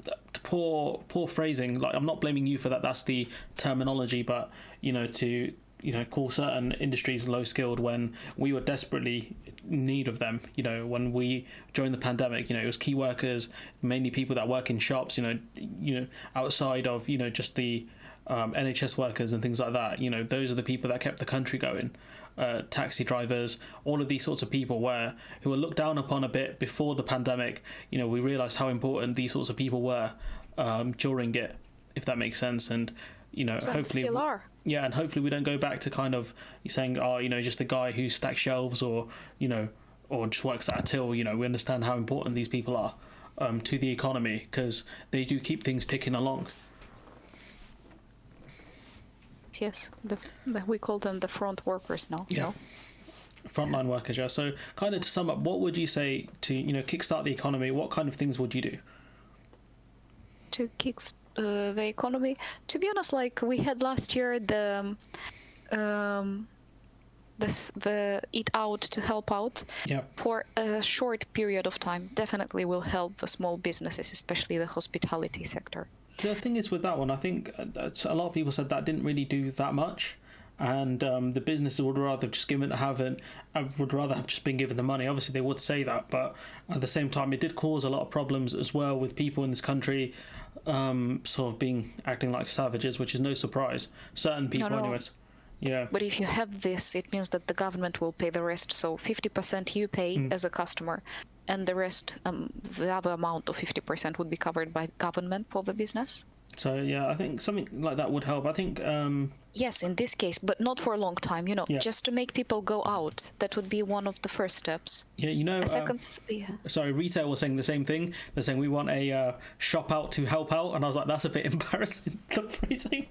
poor phrasing. Like, I'm not blaming you for that. That's the terminology, but to call certain industries low skilled when we were desperately in need of them. When we during the pandemic, it was key workers, mainly people that work in shops. Outside of just the NHS workers and things like that. Those are the people that kept the country going. Taxi drivers, all of these sorts of people who were looked down upon a bit before the pandemic. We realised how important these sorts of people were during it, if that makes sense. And hopefully, still are. Yeah, and hopefully we don't go back to kind of saying, just the guy who stacks shelves or just works at a till. We understand how important these people are to the economy, because they do keep things ticking along. Yes, we call them the front workers now. Yeah, frontline workers. Yeah. So, kind of to sum up, what would you say to kickstart the economy? What kind of things would you do to kickstart the economy? To be honest, like we had last year, the eat out to help out. Yeah. For a short period of time, definitely will help the small businesses, especially the hospitality sector. The thing is with that one, I think a lot of people said that didn't really do that much, and the businesses would rather just would rather have just been given the money. Obviously, they would say that, but at the same time, it did cause a lot of problems as well with people in this country, sort of acting like savages, which is no surprise. Certain people, anyways. Yeah. But if you have this, it means that the government will pay the rest. So 50% you pay as a customer, and the rest, the other amount of 50% would be covered by government for the business. So yeah, I think something like that would help. I think yes, in this case, but not for a long time. Just to make people go out. That would be one of the first steps. Yeah, Sorry, retail was saying the same thing. They're saying we want a shop out to help out, and I was like, that's a bit embarrassing. The phrasing.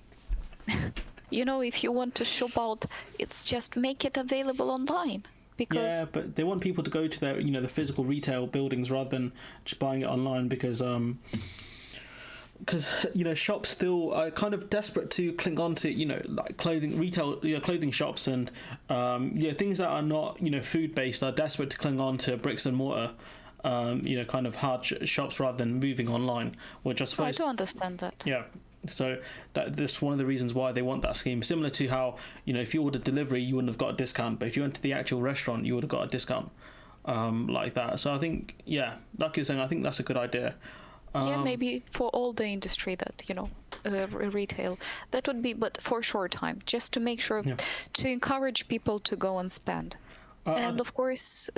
If you want to shop out, it's just make it available online. because Yeah, but they want people to go to their, the physical retail buildings rather than just buying it online because shops still are kind of desperate to cling on to like clothing retail, clothing shops and things that are not food based are desperate to cling on to bricks and mortar, kind of hard shops rather than moving online, which I suppose. I do understand that. Yeah. So that's one of the reasons why they want that scheme. Similar to how if you ordered delivery, you wouldn't have got a discount, but if you went to the actual restaurant, you would have got a discount, like that. So I think, like you're saying, I think that's a good idea. Maybe for all the industry that retail, that would be, but for a short time, just to make sure to encourage people to go and spend. And of course,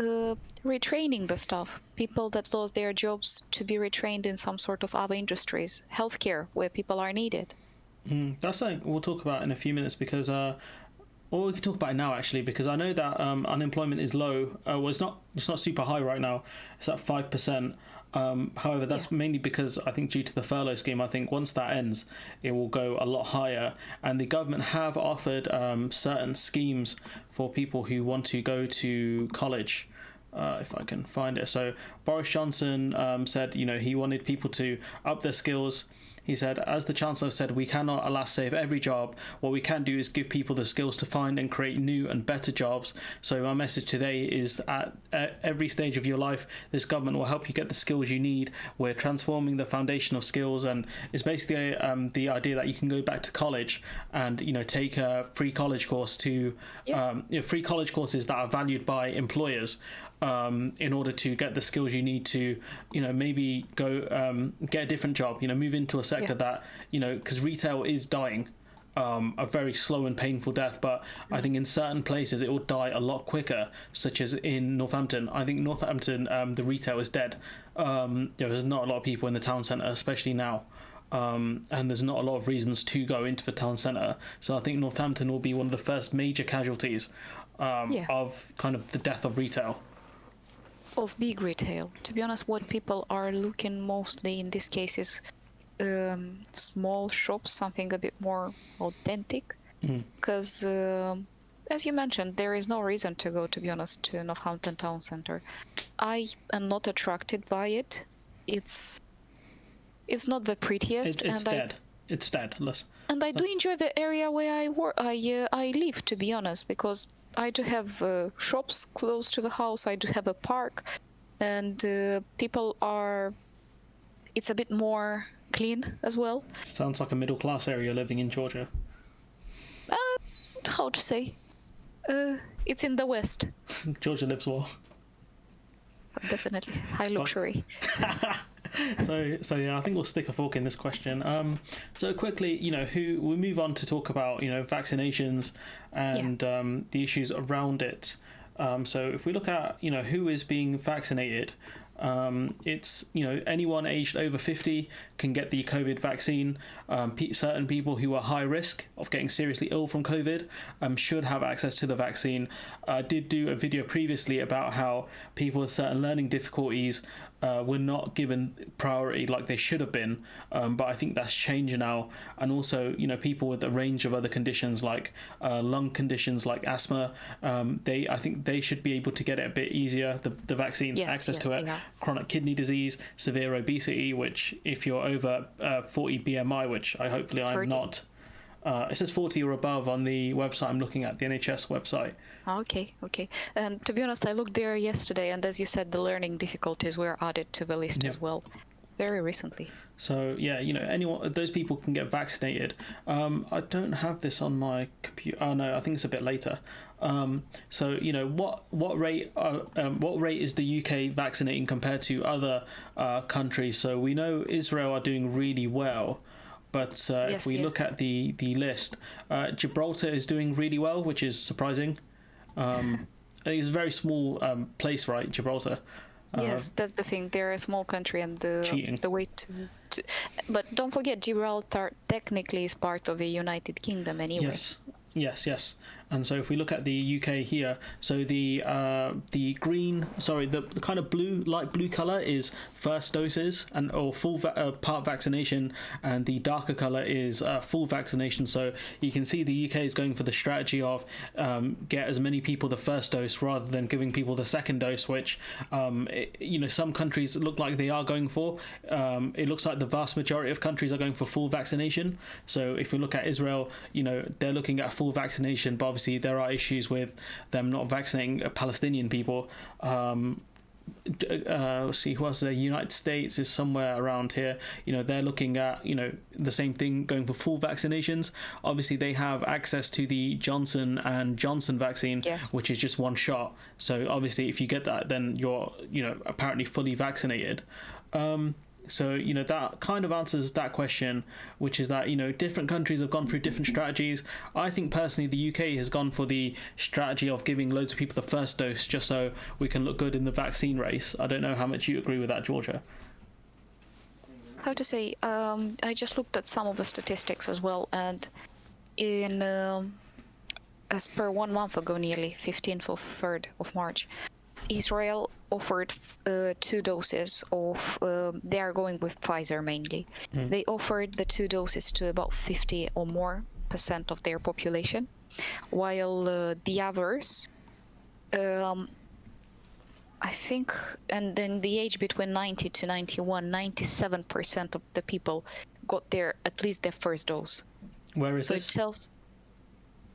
retraining the staff, people that lost their jobs to be retrained in some sort of other industries, healthcare, where people are needed. That's something we'll talk about in a few minutes because, or we can talk about it now actually, because I know that unemployment is low. Well, it's not super high right now. It's at 5%. However, that's mainly because I think due to the furlough scheme, I think once that ends, it will go a lot higher. And the government have offered certain schemes for people who want to go to college. If I can find it. So Boris Johnson said, he wanted people to up their skills. He said, as the Chancellor said, we cannot, alas, save every job. What we can do is give people the skills to find and create new and better jobs. So my message today is at every stage of your life, this government will help you get the skills you need. We're transforming the foundation of skills, and it's basically the idea that you can go back to college and take a free college course to free college courses that are valued by employers. In order to get the skills you need to, maybe go get a different job, move into a sector that, because retail is dying a very slow and painful death. But I think in certain places it will die a lot quicker, such as in Northampton. I think Northampton, the retail is dead. There's not a lot of people in the town centre, especially now. And there's not a lot of reasons to go into the town centre. So I think Northampton will be one of the first major casualties of kind of the death of retail. Of big retail. To be honest, what people are looking mostly in this case is small shops, something a bit more authentic. Because, as you mentioned, there is no reason to go, to be honest, to Northampton Town Centre. I am not attracted by it. It's not the prettiest. It's dead. It's dead. And I do enjoy the area where I live, to be honest, because I do have shops close to the house. I do have a park, and people are. It's a bit more clean as well. Sounds like a middle class area living in Georgia. How to say? It's in the west. Georgia lives well. Definitely high luxury. So yeah, I think we'll stick a fork in this question. So quickly, we move on to talk about vaccinations and the issues around it. So if we look at who is being vaccinated, it's anyone aged over 50 can get the COVID vaccine. Certain people who are high risk of getting seriously ill from COVID should have access to the vaccine. I did do a video previously about how people with certain learning difficulties were not given priority like they should have been, but I think that's changed now. And also people with a range of other conditions like lung conditions like asthma, I think they should be able to get it a bit easier, the vaccine, access to it. Chronic kidney disease, severe obesity, which if you're over 40 BMI, which hopefully I'm not, it says 40 or above on the website I'm looking at, the NHS website. Okay. And to be honest, I looked there yesterday, and as you said, the learning difficulties were added to the list as well, very recently. So anyone, those people can get vaccinated. I don't have this on my computer. Oh no, I think it's a bit later. So what rate is the UK vaccinating compared to other countries? So we know Israel are doing really well. But if we look at the list, Gibraltar is doing really well, which is surprising. I think it's a very small place, right, Gibraltar? Yes, that's the thing. They're a small country, and the way to... But don't forget, Gibraltar technically is part of the United Kingdom anyway. Yes. And so if we look at the UK here, so the green, sorry, the kind of blue, light blue color is first doses and or full part vaccination, and the darker color is full vaccination. So you can see the UK is going for the strategy of get as many people the first dose rather than giving people the second dose, which some countries look like they are going for. It looks like the vast majority of countries are going for full vaccination. So if we look at Israel, they're looking at full vaccination, but obviously there are issues with them not vaccinating Palestinian people. See who else? The United States is somewhere around here. They're looking at the same thing, going for full vaccinations. Obviously they have access to the Johnson and Johnson vaccine, Yes. which is just one shot. So obviously if you get that, then you're apparently fully vaccinated. So that kind of answers that question, which is that different countries have gone through different strategies. I think personally the UK has gone for the strategy of giving loads of people the first dose just so we can look good in the vaccine race. I don't know how much you agree with that, Georgia. How to say? I just looked at some of the statistics as well, and in as per 1 month ago, nearly 15th of 3rd of March, Israel offered 2 doses of. They are going with Pfizer mainly. They offered the 2 doses to about 50 or more % of their population, while the others, I think, and then the age between 90 to 91, 97% of the people got at least their first dose. Where is So this? it tells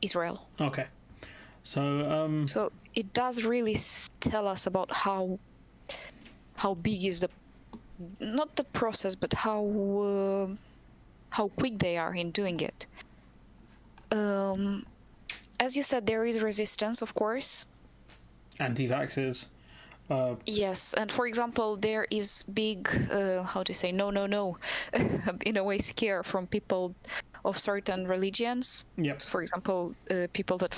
Israel. Okay. So So it does really tell us about how big is not the process, but how quick they are in doing it. As you said, there is resistance, of course. anti-vaxxers. Yes, and for example, there is big, how to say, no, in a way, scare from people of certain religions. Yep. For example, people that,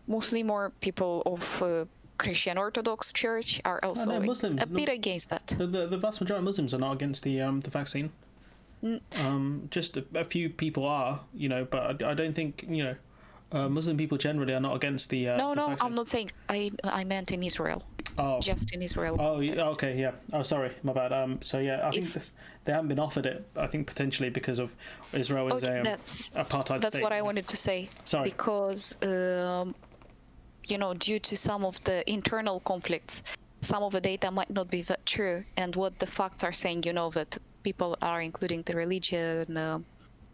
mostly more people of Christian Orthodox Church are also Muslims, a bit against that. The vast majority of Muslims are not against the vaccine. Just a few people are, but I don't think Muslim people generally are not against the. No, the vaccine. I'm not saying. I meant in Israel. Oh. Just in Israel. Oh, context. okay, yeah. Oh, sorry, my bad. So yeah, I think they haven't been offered it. I think potentially because of Israel is that's apartheid that's state. what I wanted to say. Sorry. Because due to some of the internal conflicts, some of the data might not be that true, and what the facts are saying, that people are including the religion,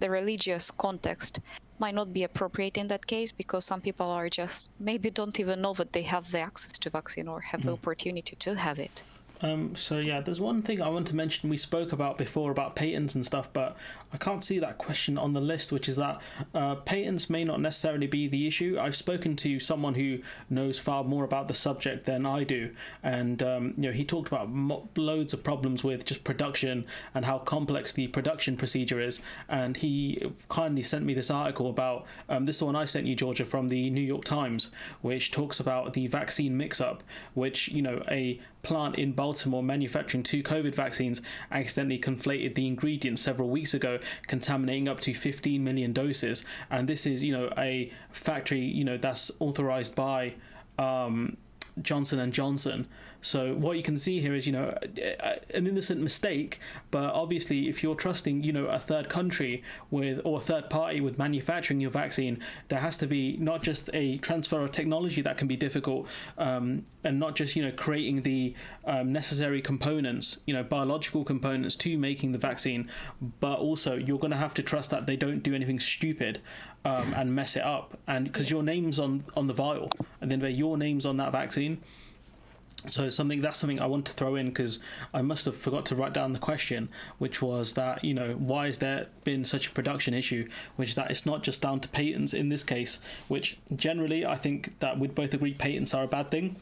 the religious context, might not be appropriate in that case, because some people are just maybe don't even know that they have the access to vaccine or have the opportunity to have it. So yeah, there's one thing I want to mention we spoke about before about patents and stuff, but I can't see that question on the list, which is that patents may not necessarily be the issue. I've spoken to someone who knows far more about the subject than I do, and he talked about loads of problems with just production and how complex the production procedure is, and he kindly sent me this article about this is the one I sent you, Georgia, from the New York Times, which talks about the vaccine mix-up, which a plant in Baltimore manufacturing 2 COVID vaccines accidentally conflated the ingredients several weeks ago, contaminating up to 15 million doses. And this is, a factory, that's authorized by Johnson and Johnson. So what you can see here is, an innocent mistake, but obviously if you're trusting, a third country or a third party with manufacturing your vaccine, there has to be not just a transfer of technology that can be difficult, and not just, creating the necessary components, biological components to making the vaccine, but also you're going to have to trust that they don't do anything stupid and mess it up, and because your name's on the vial, and then your name's on that vaccine. So that's something I want to throw in, because I must have forgot to write down the question, which was that, why has there been such a production issue, which is that it's not just down to patents in this case, which generally I think that we'd both agree patents are a bad thing.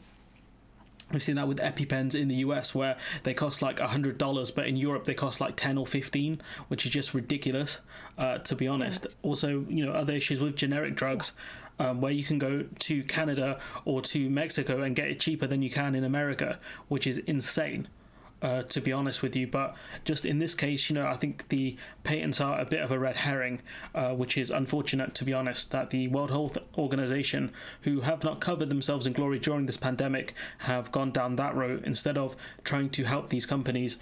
We've seen that with EpiPens in the US, where they cost like $100, but in Europe they cost like 10 or 15, which is just ridiculous, to be honest. Also, other issues with generic drugs, where you can go to Canada or to Mexico and get it cheaper than you can in America, which is insane. to be honest with you. But just in this case, I think the patents are a bit of a red herring, which is unfortunate, to be honest, that the World Health Organization, who have not covered themselves in glory during this pandemic, have gone down that road instead of trying to help these companies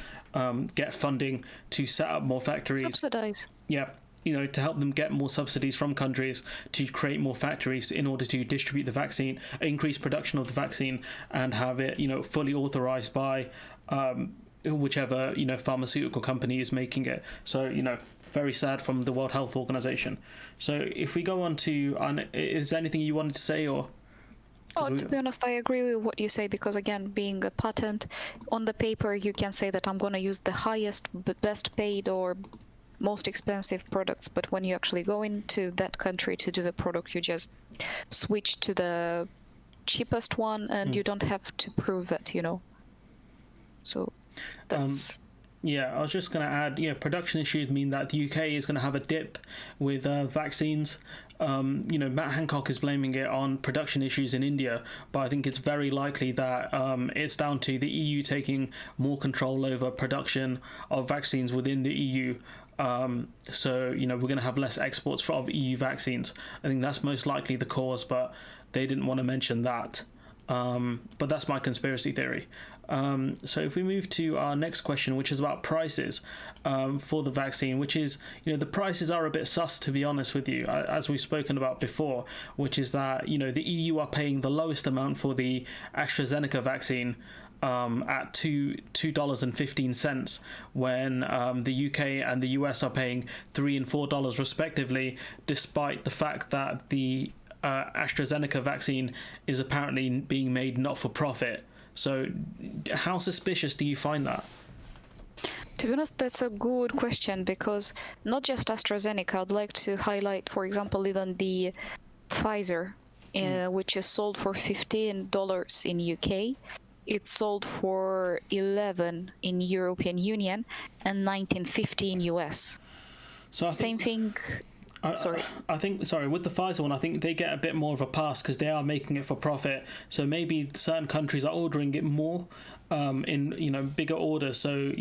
get funding to set up more factories. Subsidize. Yeah. To help them get more subsidies from countries to create more factories in order to distribute the vaccine, increase production of the vaccine, and have it, fully authorized by whichever, pharmaceutical company is making it. So, very sad from the World Health Organization. So if we go on to, is there anything you wanted to say, or? To be honest, I agree with what you say, because again, being a patent, on the paper you can say that I'm going to use the highest, best paid or most expensive products, but when you actually go into that country to do the product, you just switch to the cheapest one, and you don't have to prove it, So that's... I was just going to add, production issues mean that the UK is going to have a dip with vaccines. Matt Hancock is blaming it on production issues in India, but I think it's very likely that it's down to the EU taking more control over production of vaccines within the EU. So we're going to have less exports of EU vaccines. I think that's most likely the cause, but they didn't want to mention that. But that's my conspiracy theory. So if we move to our next question, which is about prices for the vaccine, which is, the prices are a bit sus, to be honest with you, as we've spoken about before, which is that, the EU are paying the lowest amount for the AstraZeneca vaccine at $2.15, when the UK and the US are paying $3 and $4 respectively, despite the fact that the AstraZeneca vaccine is apparently being made not for profit. So how suspicious do you find that? To be honest, that's a good question, because not just AstraZeneca, I'd like to highlight, for example, even the Pfizer, which is sold for $15 in UK. It's sold for 11 in European Union and 19.50 in US. So Same thing. I think with the Pfizer one, I think they get a bit more of a pass because they are making it for profit. So maybe certain countries are ordering it more in bigger orders. So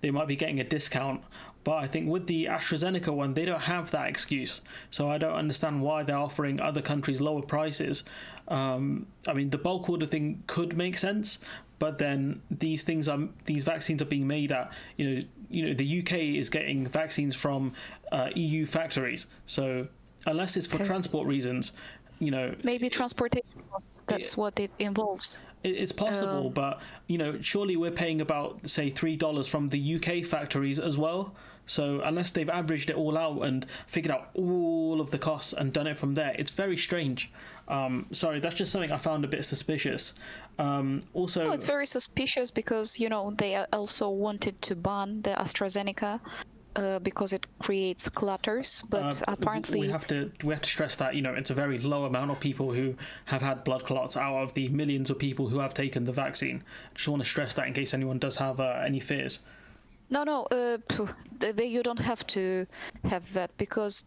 they might be getting a discount. But I think with the AstraZeneca one, they don't have that excuse. So I don't understand why they're offering other countries lower prices. The bulk order thing could make sense, but then these vaccines are being made at the UK is getting vaccines from EU factories. So unless it's for transport reasons, maybe transportation costs. That's what it involves. It's possible, but surely we're paying about, say, $3 from the UK factories as well. So unless they've averaged it all out and figured out all of the costs and done it from there, it's very strange. Sorry, that's just something I found a bit suspicious. Also, it's very suspicious because they also wanted to ban the AstraZeneca because it creates clutters, but apparently we have to stress that it's a very low amount of people who have had blood clots out of the millions of people who have taken the vaccine. Just want to stress that in case anyone does have any fears. No, you don't have to have that, because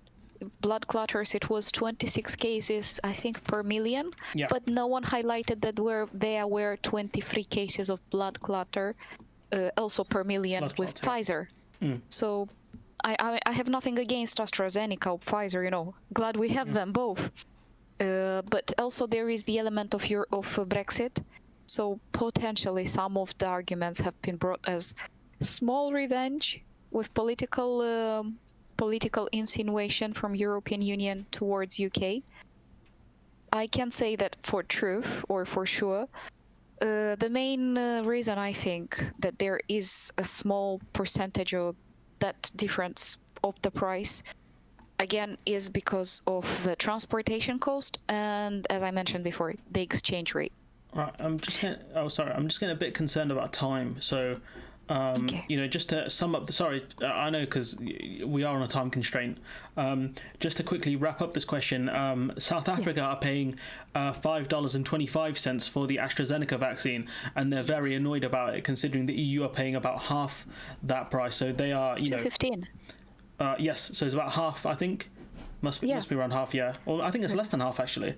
blood clutters, it was 26 cases, I think, per million. Yeah. But no one highlighted that there were 23 cases of blood clutter also per million with Pfizer. So I have nothing against AstraZeneca or Pfizer, glad we have them both. But also there is the element of Brexit. So potentially some of the arguments have been brought as small revenge with political insinuation from European Union towards UK. I can't say that for truth or for sure. The main reason I think that there is a small percentage of that difference of the price, again, is because of the transportation cost and, as I mentioned before, the exchange rate. Right, I'm just getting a bit concerned about time. So just to sum up I know because we are on a time constraint. Just to quickly wrap up this question, South Africa are paying $5.25 for the AstraZeneca vaccine, and they're very annoyed about it, considering the EU are paying about half that price. So they are, $2.15. Yes, so it's about half, I think. Must be around half, yeah. Or I think it's less than half, actually.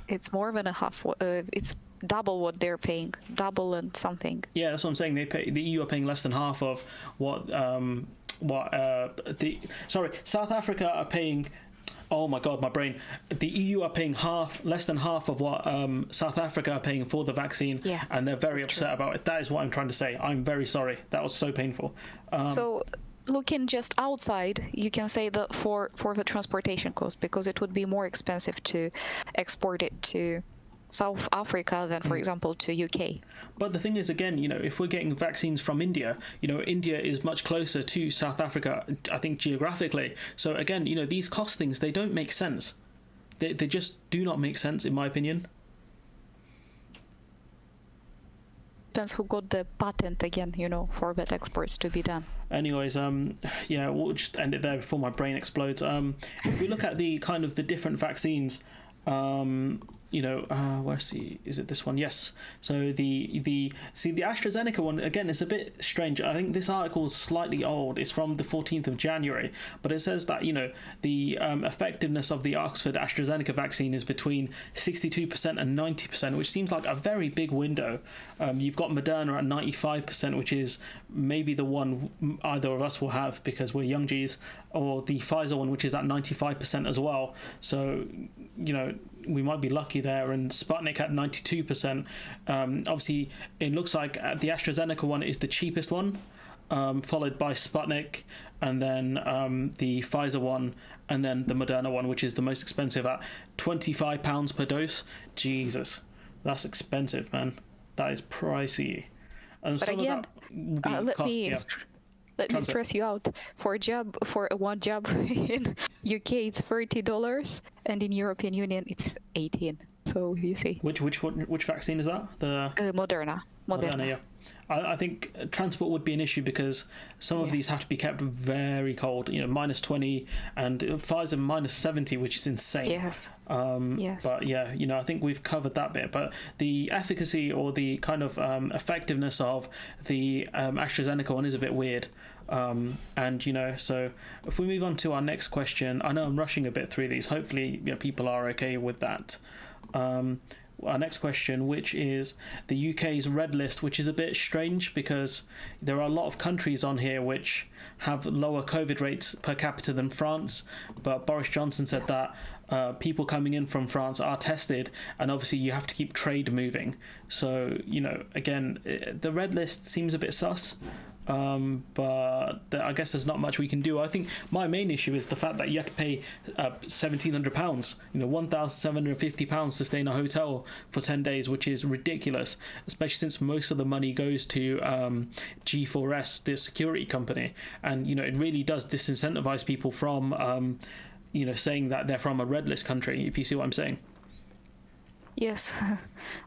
It's more than a half. It's double what they're paying, double and something. Yeah, that's what I'm saying. The EU are paying less than half of what South Africa are paying. Oh my God, my brain. The EU are paying less than half of what South Africa are paying for the vaccine, and they're very upset about it. That is what I'm trying to say. I'm very sorry. That was so painful. So looking just outside, you can say that for the transportation cost, because it would be more expensive to export it to South Africa than, for example, to UK. But the thing is, again, if we're getting vaccines from India, India is much closer to South Africa, I think, geographically. So again, these cost things, they don't make sense. They just do not make sense, in my opinion. Depends who got the patent again, for that exports to be done. Anyways, we'll just end it there before my brain explodes. If we look at the kind of the different vaccines, is it this one? Yes. So the AstraZeneca one, again, it's a bit strange. I think this article is slightly old. It's from the 14th of January, but it says that the effectiveness of the Oxford AstraZeneca vaccine is between 62% and 90%, which seems like a very big window. You've got Moderna at 95%, which is maybe the one either of us will have because we're young G's, or the Pfizer one, which is at 95% as well. So we might be lucky there, and Sputnik at 92%. Obviously, it looks like the AstraZeneca one is the cheapest one, followed by Sputnik, and then the Pfizer one, and then the Moderna one, which is the most expensive at £25 per dose. Jesus, that's expensive, man. That is pricey. And but again, let me stress you out. For one jab in UK it's $30, and in European Union it's 18. So you see. Which vaccine is that? The Moderna. Yeah. I think transport would be an issue because some of these have to be kept very cold. Minus 20, and Pfizer minus 70, which is insane. Yes. Yes. But yeah, I think we've covered that bit. But the efficacy or the kind of effectiveness of the AstraZeneca one is a bit weird. So if we move on to our next question, I know I'm rushing a bit through these. Hopefully, people are okay with that. Our next question, which is the UK's red list, which is a bit strange because there are a lot of countries on here which have lower COVID rates per capita than France, but Boris Johnson said that people coming in from France are tested, and obviously you have to keep trade moving. So, again, the red list seems a bit sus. But I guess there's not much we can do. I think my main issue is the fact that you have to pay £1,700, £1,750 to stay in a hotel for 10 days, which is ridiculous, especially since most of the money goes to G4S, the security company. And, it really does disincentivize people from, saying that they're from a red list country, if you see what I'm saying. Yes,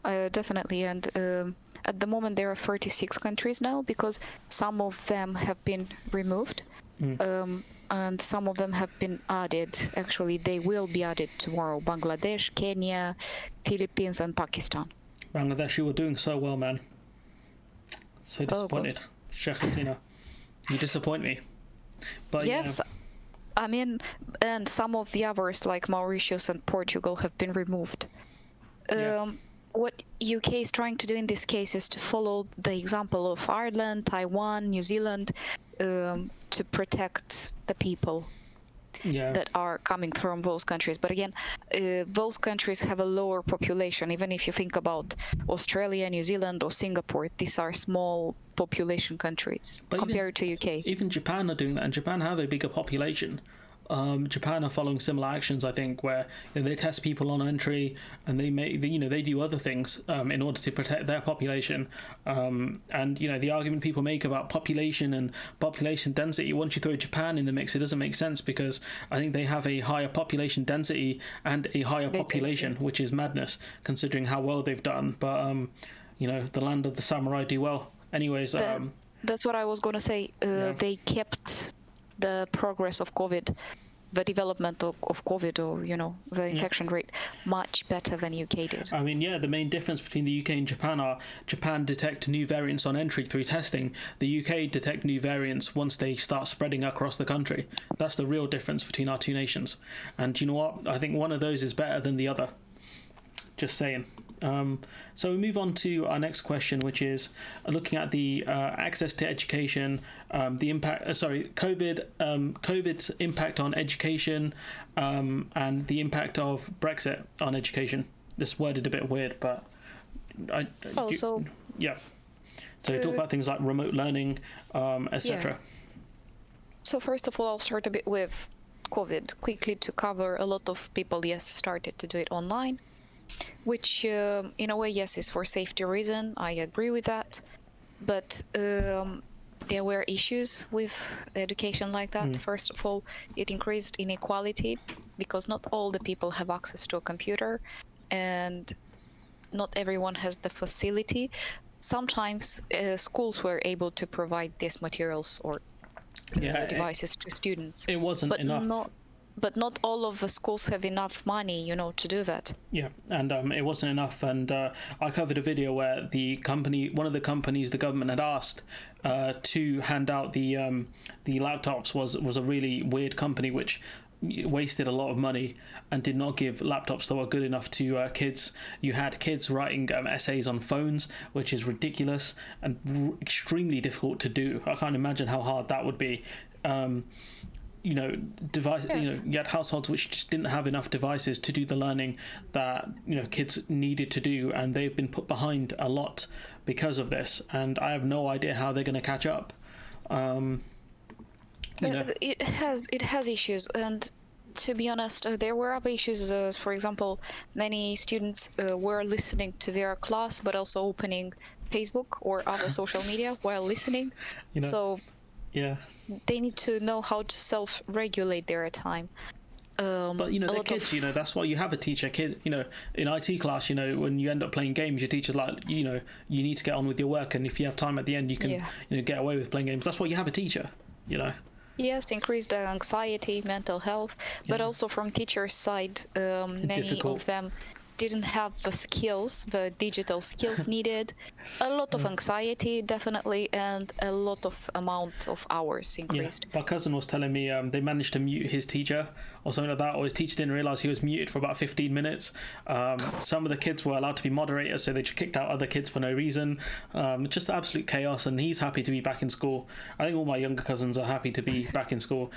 definitely. And at the moment, there are 36 countries now because some of them have been removed and some of them have been added. Actually, they will be added tomorrow. Bangladesh, Kenya, Philippines, and Pakistan. Bangladesh, you were doing so well, man. So disappointed. Sheikh Hasina, you disappoint me. But yes, I mean, and some of the others like Mauritius and Portugal have been removed. What UK is trying to do in this case is to follow the example of Ireland, Taiwan, New Zealand, to protect the people that are coming from those countries. But again, those countries have a lower population. Even if you think about Australia, New Zealand, or Singapore, these are small population countries compared to UK. Even Japan are doing that, and Japan have a bigger population. Japan are following similar actions, I think, where they test people on entry, and they do other things in order to protect their population. And the argument people make about population and population density, once you throw Japan in the mix, it doesn't make sense because I think they have a higher population density and a higher population, which is madness considering how well they've done. But the land of the samurai do well. Anyways, that's what I was going to say. They kept the progress of COVID, the development of COVID, or the infection rate much better than UK did. I mean, the main difference between the UK and Japan are Japan detect new variants on entry through testing. The UK detect new variants once they start spreading across the country. That's the real difference between our two nations. And you know what? I think one of those is better than the other. Just saying. So we move on to our next question, which is looking at the access to education, the impact. COVID's impact on education, and the impact of Brexit on education. This worded a bit weird, but yeah. So talk about things like remote learning, etc. Yeah. So first of all, I'll start a bit with COVID quickly to cover. A lot of people, yes, started to do it online, which in a way, yes, is for safety reason. I agree with that. But there were issues with education like that. First of all, it increased inequality because not all the people have access to a computer and not everyone has the facility. Sometimes schools were able to provide these materials or devices to students. It wasn't enough. But not all of the schools have enough money, to do that. Yeah, and it wasn't enough. And I covered a video where one of the companies the government had asked to hand out the laptops was a really weird company which wasted a lot of money and did not give laptops that were good enough to kids. You had kids writing essays on phones, which is ridiculous and extremely difficult to do. I can't imagine how hard that would be. You had households which just didn't have enough devices to do the learning that kids needed to do, and they've been put behind a lot because of this. And I have no idea how they're going to catch up. It has issues, and to be honest, there were other issues. For example, many students were listening to their class, but also opening Facebook or other social media while listening. So yeah, they need to know how to self-regulate their time. But they're kids. That's why you have a teacher. Kid, in IT class, when you end up playing games, your teacher's like, you need to get on with your work, and if you have time at the end, you can, get away with playing games. That's why you have a teacher. Yes, increased anxiety, mental health, but also from teachers' side, many of them didn't have the digital skills needed. A lot of anxiety, definitely, and a lot of amount of hours increased. My cousin was telling me they managed to mute his teacher or something like that, or his teacher didn't realise he was muted for about 15 minutes. Some of the kids were allowed to be moderators, so they just kicked out other kids for no reason. Just absolute chaos, and he's happy to be back in school. I think all my younger cousins are happy to be back in school.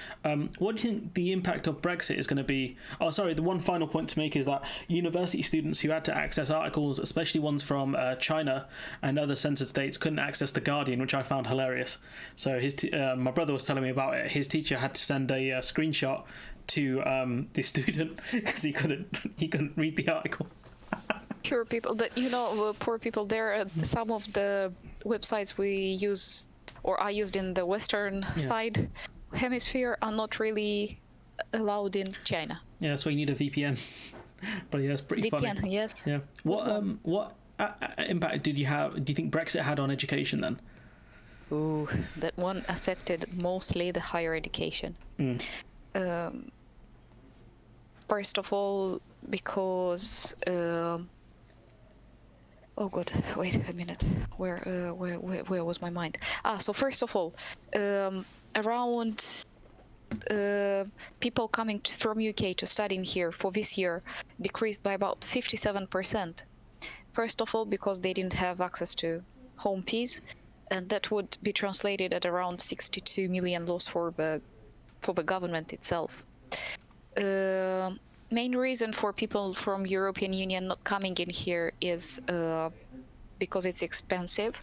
What do you think the impact of Brexit is going to be? Oh, sorry, the one final point to make is that university students who had to access articles, especially ones from China and other censored states, couldn't access The Guardian, which I found hilarious. So my brother was telling me about it. His teacher had to send a screenshot to the student because he couldn't read the article. Poor people, poor people there. Some of the websites we use or are used in the Western side hemisphere are not really allowed in China. Yeah, that's why you need a VPN. But yeah, it's pretty funny. VPN, yes. Yeah. What impact do you think Brexit had on education then? Ooh, that one affected mostly the higher education. First of all, because oh god, wait a minute. Where was my mind? So first of all, around people coming from UK to studying here for this year decreased by about 57%. First of all, because they didn't have access to home fees, and that would be translated at around 62 million loss for the government itself. Main reason for people from European Union not coming in here is because it's expensive.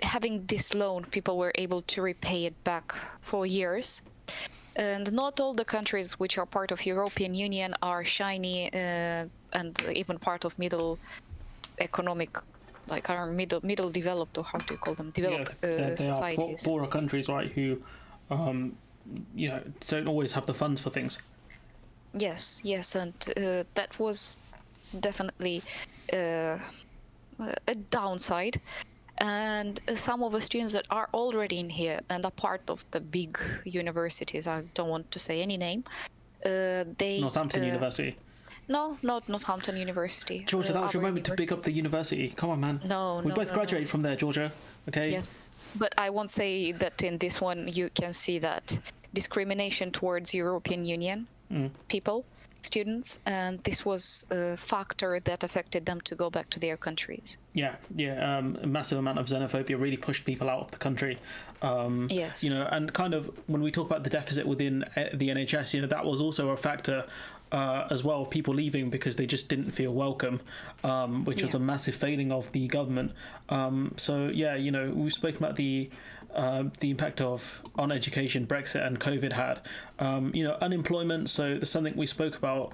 Having this loan, people were able to repay it back for years. And not all the countries which are part of European Union are shiny and even part of middle economic, like our middle developed, or how do you call them, developed societies. They are poorer countries, right, who don't always have the funds for things. Yes, and that was definitely a downside. And some of the students that are already in here and are part of the big universities, I don't want to say any name, Northampton University. No, not Northampton University. Georgia, that was your moment to pick up the university. Come on, man. We both graduated from there, Georgia. Okay. Yes, but I won't say that in this one you can see that discrimination towards European Union people. students, and this was a factor that affected them to go back to their countries. Yeah, a massive amount of xenophobia really pushed people out of the country. Yes. And kind of when we talk about the deficit within the NHS, that was also a factor as well of people leaving because they just didn't feel welcome, which was a massive failing of the government. We've spoken about the impact on education Brexit and COVID had. Unemployment. So there's something we spoke about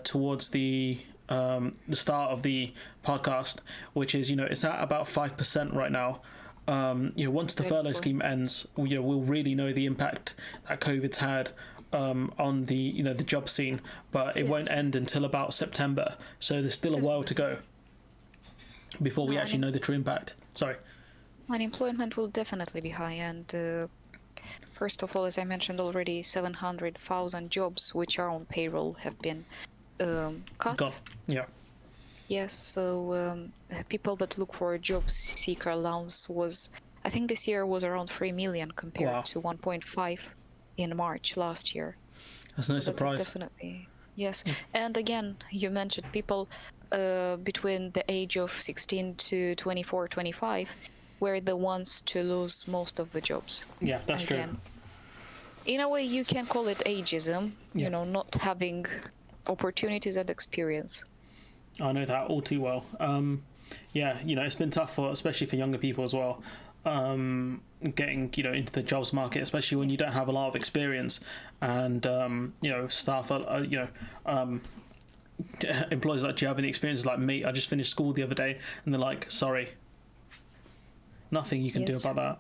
towards the start of the podcast, which is it's at about 5% right now. Once the furlough scheme ends, we'll really know the impact that COVID's had on the the job scene, but it won't end until about September. So there's still a while to go before we actually know the true impact. Sorry. Unemployment will definitely be high, and first of all, as I mentioned already, 700,000 jobs which are on payroll have been cut. Gone. Yeah. Yes, so people that look for a job seeker allowance I think this year was around 3 million compared to 1.5 in March last year. That's no surprise. Definitely, yes. And again, you mentioned people between the age of 16 to 24, 25 were the ones to lose most of the jobs. Yeah, that's true. In a way, you can call it ageism, not having opportunities and experience. I know that all too well. It's been tough especially for younger people as well, getting into the jobs market, especially when you don't have a lot of experience, and staff employers like, do you have any experience? Like, mate, I just finished school the other day, and they're like, sorry, nothing you can do about that.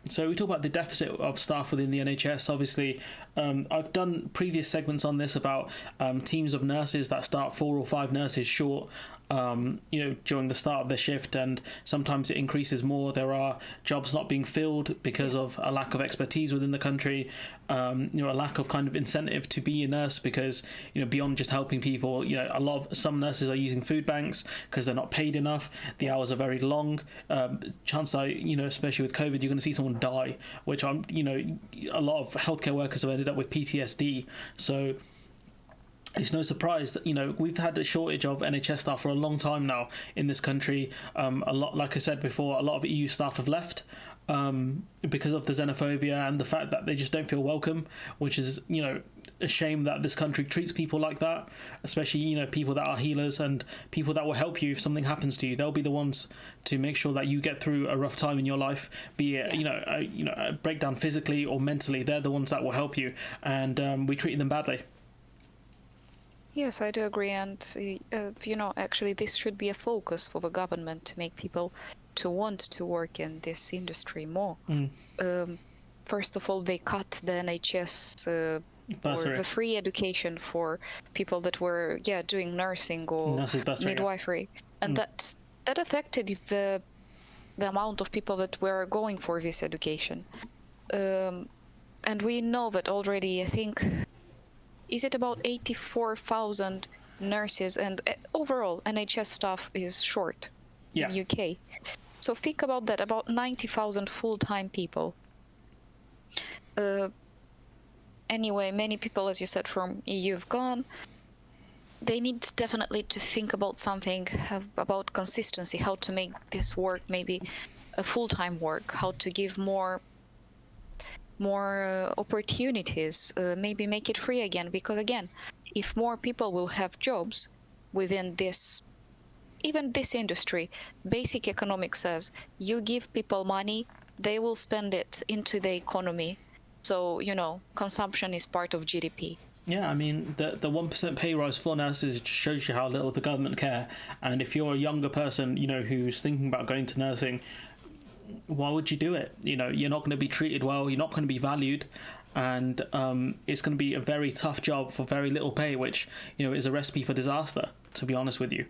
So we talk about the deficit of staff within the NHS. Obviously, I've done previous segments on this about teams of nurses that start 4 or 5 nurses short, during the start of their shift, and sometimes it increases more. There are jobs not being filled because of a lack of expertise within the country, a lack of kind of incentive to be a nurse because, beyond just helping people, some nurses are using food banks because they're not paid enough. The hours are very long. Chance especially with COVID, you're going to see someone die, which a lot of healthcare workers have ended up with PTSD. So it's no surprise that we've had a shortage of NHS staff for a long time now in this country. A lot, like I said before, a lot of EU staff have left because of the xenophobia and the fact that they just don't feel welcome, which is a shame that this country treats people like that, especially people that are healers and people that will help you if something happens to you. They'll be the ones to make sure that you get through a rough time in your life, be it a breakdown physically or mentally. They're the ones that will help you, and we treat them badly. Yes, I do agree, and actually this should be a focus for the government to make people to want to work in this industry more. First of all, they cut the NHS or the free education for people that were doing nursing or midwifery, and that affected the amount of people that were going for this education. And we know that already. I think, is it about 84,000 nurses, and overall NHS staff is short in UK. So think about that, about 90,000 full-time people. Anyway, many people, as you said, from EU have gone. They need definitely to think about something, about consistency, how to make this work maybe a full-time work, how to give more opportunities, maybe make it free again, because again, if more people will have jobs within this industry, basic economics says you give people money, they will spend it into the economy. So consumption is part of GDP. Yeah, I mean, the 1% pay rise for nurses just shows you how little the government care. And if you're a younger person who's thinking about going to nursing, why would you do it? You're not going to be treated well, you're not going to be valued, and it's going to be a very tough job for very little pay, which is a recipe for disaster, to be honest with you,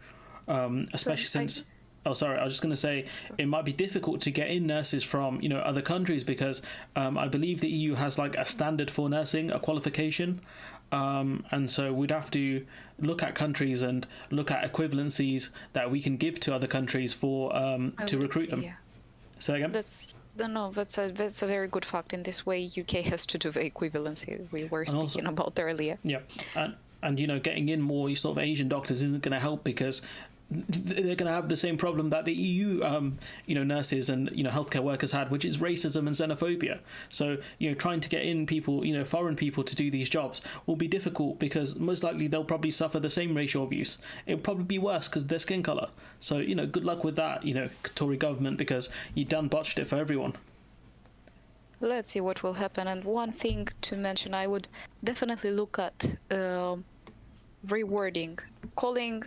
especially since I was just going to say it might be difficult to get in nurses from other countries because I believe the EU has like a standard for nursing, a qualification, and so we'd have to look at countries and look at equivalencies that we can give to other countries for to recruit them. Say again. That's a very good fact. In this way, UK has to do the equivalency we were speaking about earlier. Yeah, and getting in more sort of Asian doctors isn't going to help because they're going to have the same problem that the EU, nurses and healthcare workers had, which is racism and xenophobia. So trying to get in people, foreign people to do these jobs will be difficult because most likely they'll probably suffer the same racial abuse. It'll probably be worse because of their skin color. So good luck with that, Tory government, because you done botched it for everyone. Let's see what will happen. And one thing to mention, I would definitely look at rewording, calling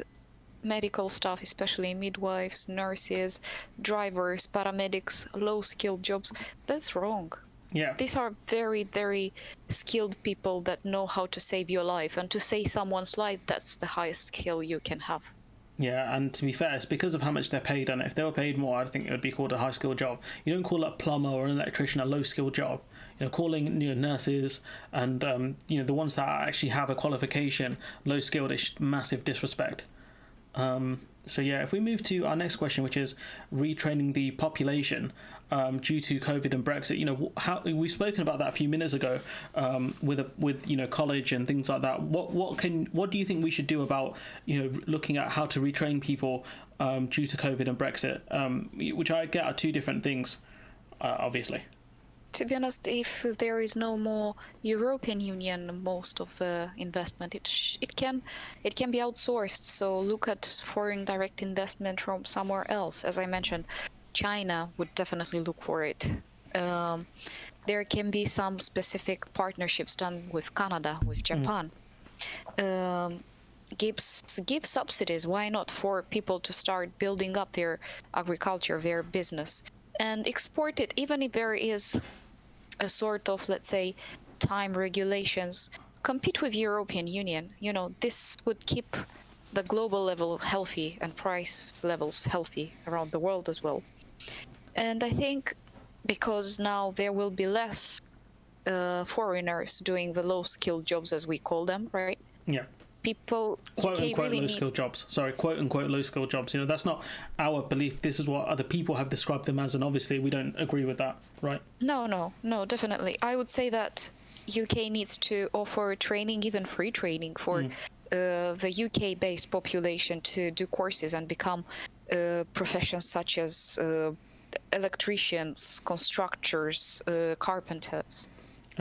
medical staff, especially midwives, nurses, drivers, paramedics, low-skilled jobs. That's wrong. Yeah. These are very, very skilled people that know how to save your life. And to save someone's life, that's the highest skill you can have. Yeah, and to be fair, it's because of how much they're paid, and if they were paid more, I think it would be called a high-skilled job. You don't call a plumber or an electrician a low-skilled job. Calling nurses and the ones that actually have a qualification low-skilled is massive disrespect. So yeah, if we move to our next question, which is retraining the population due to COVID and Brexit, how we've spoken about that a few minutes ago with college and things like that. What do you think we should do about looking at how to retrain people due to COVID and Brexit, which I get are two different things, obviously. To be honest, if there is no more European Union, most of the investment it can be outsourced. So look at foreign direct investment from somewhere else. As I mentioned, China would definitely look for it. There can be some specific partnerships done with Canada, with Japan. Give subsidies. Why not, for people to start building up their agriculture, their business, and export it, even if there is a sort of, let's say, time regulations. Compete with European Union. This would keep the global level healthy and price levels healthy around the world as well. And I think because now there will be less foreigners doing the low-skilled jobs, as we call them, right? Yeah. People quote unquote low-skilled jobs. Sorry, quote unquote low-skilled jobs. That's not our belief. This is what other people have described them as, and obviously we don't agree with that, right? No, definitely. I would say that UK needs to offer training, even free training, for the UK-based population to do courses and become professions such as electricians, constructors, carpenters,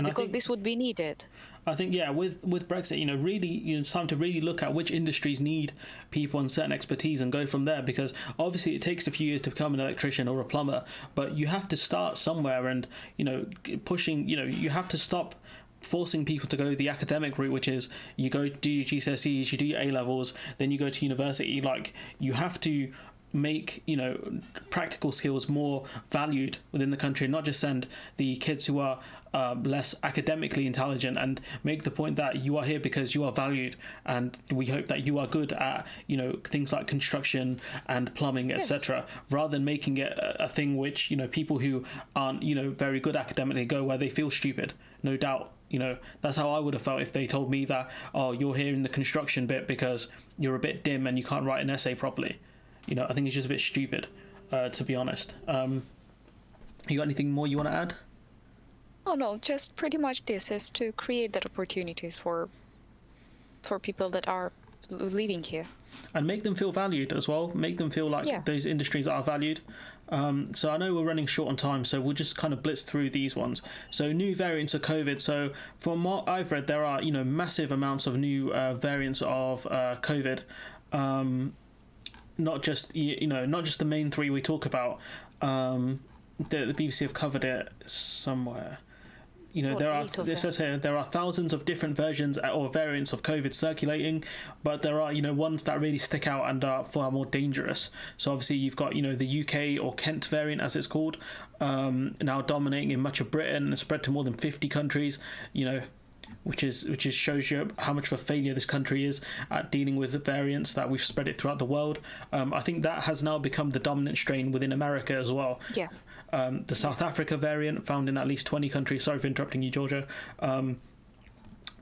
because this would be needed. I think, yeah, with Brexit, really, it's time to really look at which industries need people and certain expertise and go from there, because obviously it takes a few years to become an electrician or a plumber, but you have to start somewhere and, pushing, you have to stop forcing people to go the academic route, which is you go do your GCSEs, you do your A-levels, then you go to university. Like, you have to make practical skills more valued within the country, and not just send the kids who are less academically intelligent, and make the point that you are here because you are valued, and we hope that you are good at things like construction and plumbing, etc., rather than making it a thing which people who aren't very good academically go where they feel stupid. No doubt, that's how I would have felt if they told me that, oh, you're here in the construction bit because you're a bit dim and you can't write an essay properly. I think it's just a bit stupid, to be honest. You got anything more you want to add? Oh no, just pretty much this is to create that opportunities for people that are living here. And make them feel valued as well. Make them feel like those industries are valued. So I know we're running short on time, so we'll just kind of blitz through these ones. So new variants of COVID. So from what I've read, there are massive amounts of new variants of COVID. Not just the main three we talk about. The BBC have covered it somewhere. It says here there are thousands of different versions or variants of COVID circulating, but there are ones that really stick out and are far more dangerous. So obviously you've got the UK or Kent variant, as it's called, now dominating in much of Britain and spread to more than 50 countries. Which shows you how much of a failure this country is at dealing with variants, that we've spread it throughout the world. I think that has now become the dominant strain within America as well. Yeah. The South Africa variant, found in at least 20 countries. Sorry for interrupting you, Gheorghia.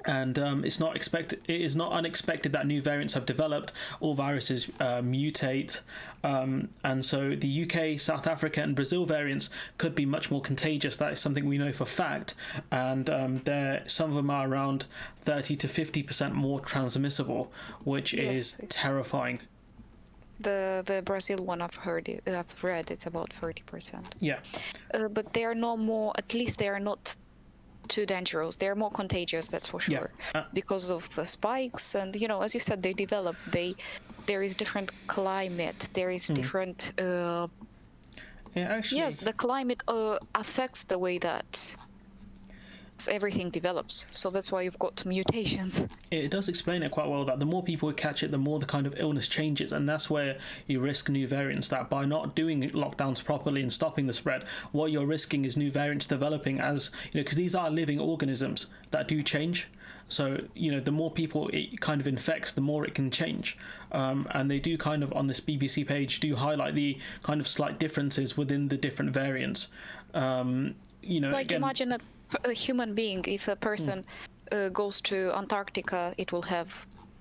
And it is not unexpected that new variants have developed. All viruses mutate, and so the UK, South Africa, and Brazil variants could be much more contagious. That is something we know for fact, and some of them are around 30 to 50% more transmissible, which is terrifying. The Brazil one I've read it's about 30%. Yeah. But they are no more. At least they are not too dangerous. They're more contagious, that's for sure, because of the spikes. And as you said, they develop. There is different climate. There is different. Actually, yes, the climate affects the way that everything develops. So that's why you've got mutations. It does explain it quite well, that the more people catch it, the more the kind of illness changes, and that's where you risk new variants. That by not doing lockdowns properly and stopping the spread, what you're risking is new variants developing, as because these are living organisms that do change. So the more people it kind of infects, the more it can change, and they do kind of on this BBC page do highlight the kind of slight differences within the different variants. Imagine a human being. If a person goes to Antarctica, it will have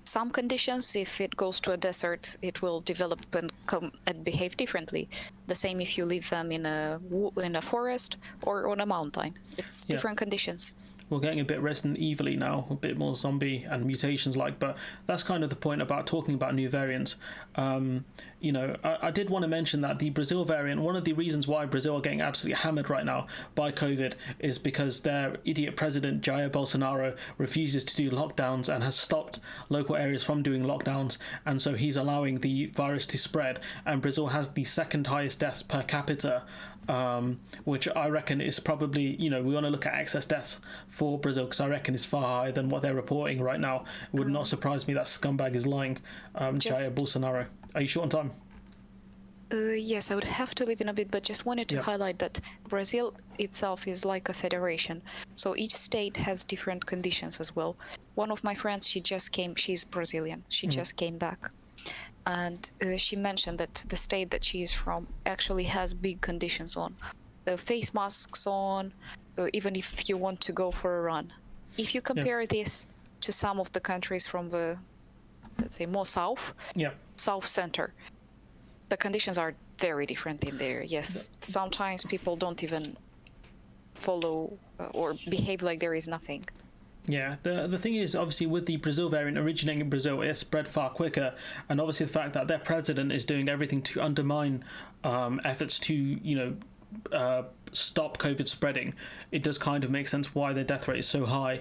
some conditions. If it goes to a desert, it will develop and behave differently. The same if you leave them in a forest or on a mountain. It's different conditions. We're getting a bit Resident Evil-y now, a bit more zombie and mutations like, but that's kind of the point about talking about new variants. I did want to mention that the Brazil variant, one of the reasons why Brazil are getting absolutely hammered right now by COVID is because their idiot president, Jair Bolsonaro, refuses to do lockdowns and has stopped local areas from doing lockdowns, and so he's allowing the virus to spread, and Brazil has the second highest deaths per capita, which I reckon is probably, we want to look at excess deaths for Brazil, because I reckon it's far higher than what they're reporting right now. It would not surprise me that scumbag is lying, Jair Bolsonaro. Are you short on time? Yes, I would have to leave in a bit, but just wanted to highlight that Brazil itself is like a federation. So each state has different conditions as well. One of my friends, she's Brazilian. She just came back. And she mentioned that the state that she is from actually has big conditions on. Face masks on, even if you want to go for a run. If you compare this to some of the countries from the, let's say, more south center, the conditions are very different in there. Yes, sometimes people don't even follow or behave like there is nothing. Yeah, the thing is, obviously, with the Brazil variant originating in Brazil, it spread far quicker, and obviously the fact that their president is doing everything to undermine efforts to, stop COVID spreading, it does kind of make sense why their death rate is so high,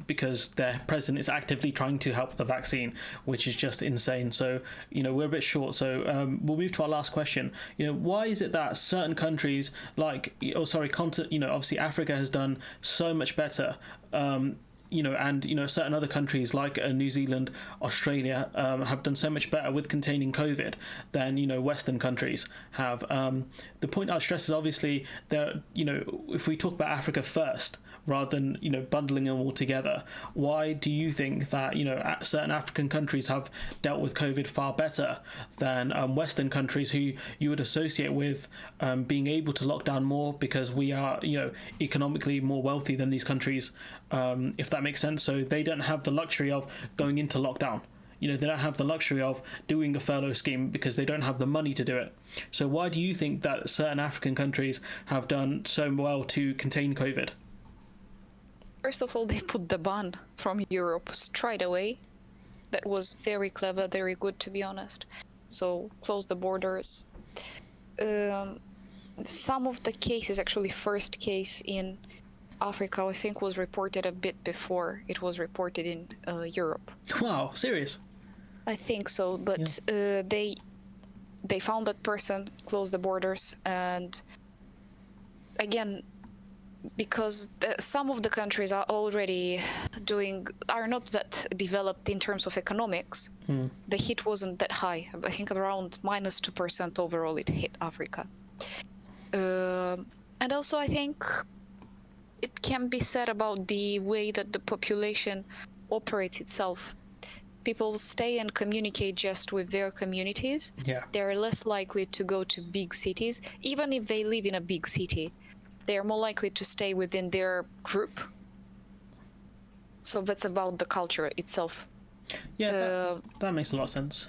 because their president is actively trying to help the vaccine, which is just insane. So, we're a bit short, so we'll move to our last question. Why is it that certain countries obviously Africa has done so much better, and certain other countries like New Zealand, Australia have done so much better with containing COVID than Western countries have. The point I'd stress is obviously that if we talk about Africa first, rather than bundling them all together, why do you think that certain African countries have dealt with COVID far better than Western countries who you would associate with being able to lock down more because we are economically more wealthy than these countries, if that makes sense? So they don't have the luxury of going into lockdown. They don't have the luxury of doing a furlough scheme because they don't have the money to do it. So why do you think that certain African countries have done so well to contain COVID? First of all, they put the ban from Europe straight away. That was very clever, very good, to be honest. So close the borders. Some of the cases, actually first case in Africa, I think was reported a bit before it was reported in Europe. Wow, serious? I think so, but they found that person, closed the borders, and again, because some of the countries are not that developed in terms of economics. The hit wasn't that high. I think around -2% overall it hit Africa. And also I think it can be said about the way that the population operates itself. People stay and communicate just with their communities. They're less likely to go to big cities, even if they live in a big city. They are more likely to stay within their group. So that's about the culture itself. Yeah, that makes a lot of sense.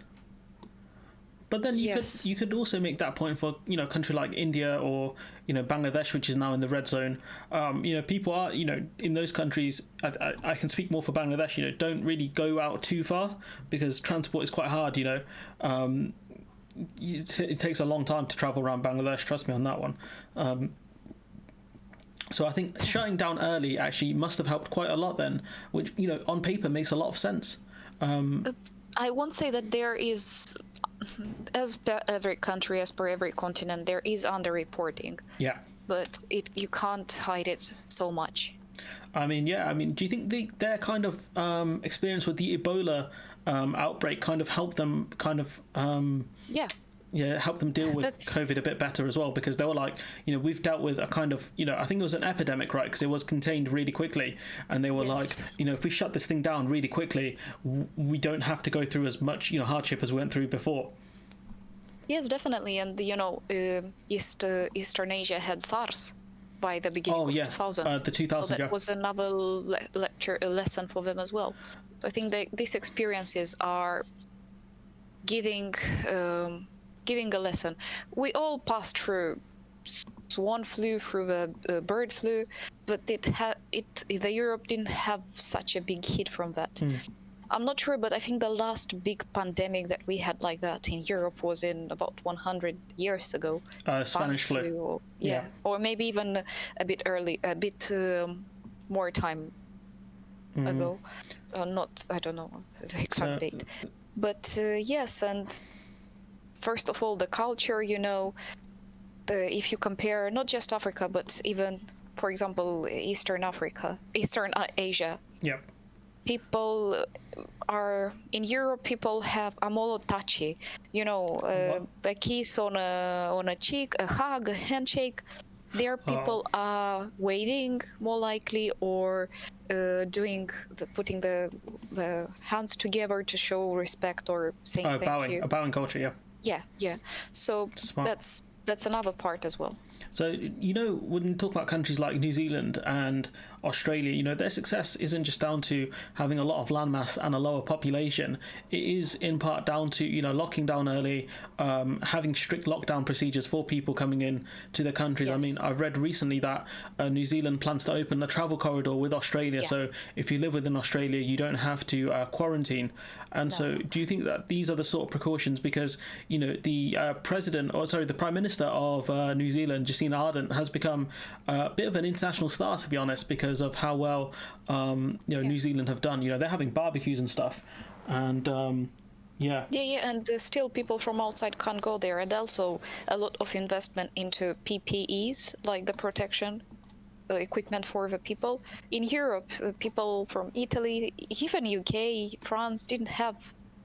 But then Yes. you could also make that point for a country like India or Bangladesh, which is now in the red zone. People are in those countries. I can speak more for Bangladesh. Don't really go out too far because transport is quite hard. It takes a long time to travel around Bangladesh. Trust me on that one. So I think shutting down early actually must have helped quite a lot then, which on paper makes a lot of sense. I won't say that there is, as per every country, as per every continent, there is underreporting. Yeah. But you can't hide it so much. I mean, do you think their kind of experience with the Ebola outbreak kind of helped them help them deal with COVID a bit better as well? Because they were like, we've dealt with a kind of, I think it was an epidemic, right? Because it was contained really quickly. And they were like, if we shut this thing down really quickly, we don't have to go through as much, hardship as we went through before. Yes, definitely. And, Eastern Asia had SARS by the beginning of 2000s. The 2000s, so that was another lesson for them as well. So I think that these experiences are giving a lesson. We all passed through swan flu, through the bird flu, but the Europe didn't have such a big hit from that. I'm not sure, but I think the last big pandemic that we had like that in Europe was in about 100 years ago. Spanish flu. Or maybe even a bit more time ago. I don't know the exact date. But yes, and first of all, the culture, if you compare not just Africa, but even, for example, Eastern Asia. Yep. People are in Europe. People are more touchy. A kiss on a cheek, a hug, a handshake. There, people are waving more likely, or putting the hands together to show respect or saying thank you. A bowing culture, yeah. Yeah. So Smart. that's another part as well. So, when you talk about countries like New Zealand and Australia, their success isn't just down to having a lot of landmass and a lower population. It is in part down to, locking down early, having strict lockdown procedures for people coming in to their countries. Yes. I mean, I've read recently that New Zealand plans to open a travel corridor with Australia. Yeah. So if you live within Australia, you don't have to quarantine. And so do you think that these are the sort of precautions? Because, the Prime Minister of New Zealand, Jacinda Ardern, has become a bit of an international star, to be honest, because of how well New Zealand have done. They're having barbecues and stuff, and and still people from outside can't go there, and also a lot of investment into PPEs, like the protection equipment for the people. In Europe, people from Italy, even UK, France, didn't have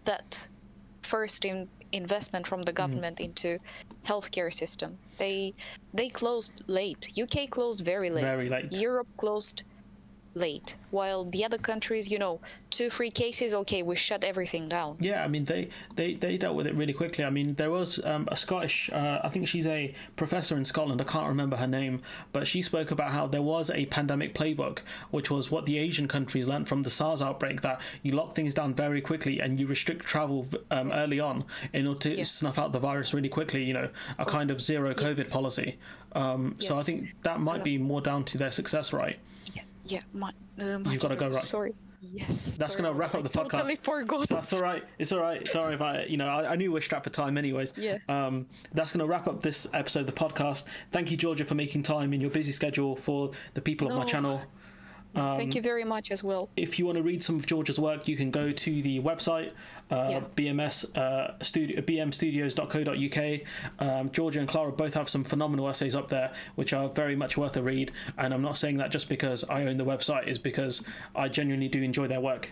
that first investment from the government into healthcare system. They closed late. UK closed very late. Very late. Europe closed late, while the other countries, 2-3 cases, okay, we shut everything down. Yeah, I mean, they dealt with it really quickly. I mean, there was a Scottish, I think she's a professor in Scotland, I can't remember her name, but she spoke about how there was a pandemic playbook, which was what the Asian countries learned from the SARS outbreak, that you lock things down very quickly and you restrict travel early on in order to snuff out the virus really quickly, a kind of zero COVID policy. So I think that might be more down to their success, right? Yeah, you've got to go, right? Sorry. Yes. That's going to wrap up the podcast. Totally forgot. That's all right. It's all right. Don't worry about it. I knew we were strapped for time anyways. Yeah. That's going to wrap up this episode of the podcast. Thank you, Gheorghia, for making time in your busy schedule for the people of my channel. Thank you very much as well. If you want to read some of Gheorghia's work, you can go to the website, bmstudios.co.uk. Gheorghia and Clara both have some phenomenal essays up there, which are very much worth a read. And I'm not saying that just because I own the website, is because I genuinely do enjoy their work.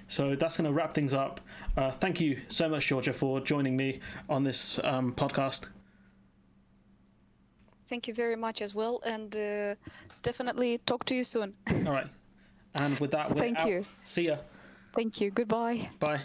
So that's going to wrap things up. Thank you so much, Gheorghia, for joining me on this podcast. Thank you very much as well, and definitely talk to you soon. All right. And with that, we're Thank out. you. See ya. Thank you. Goodbye. Bye.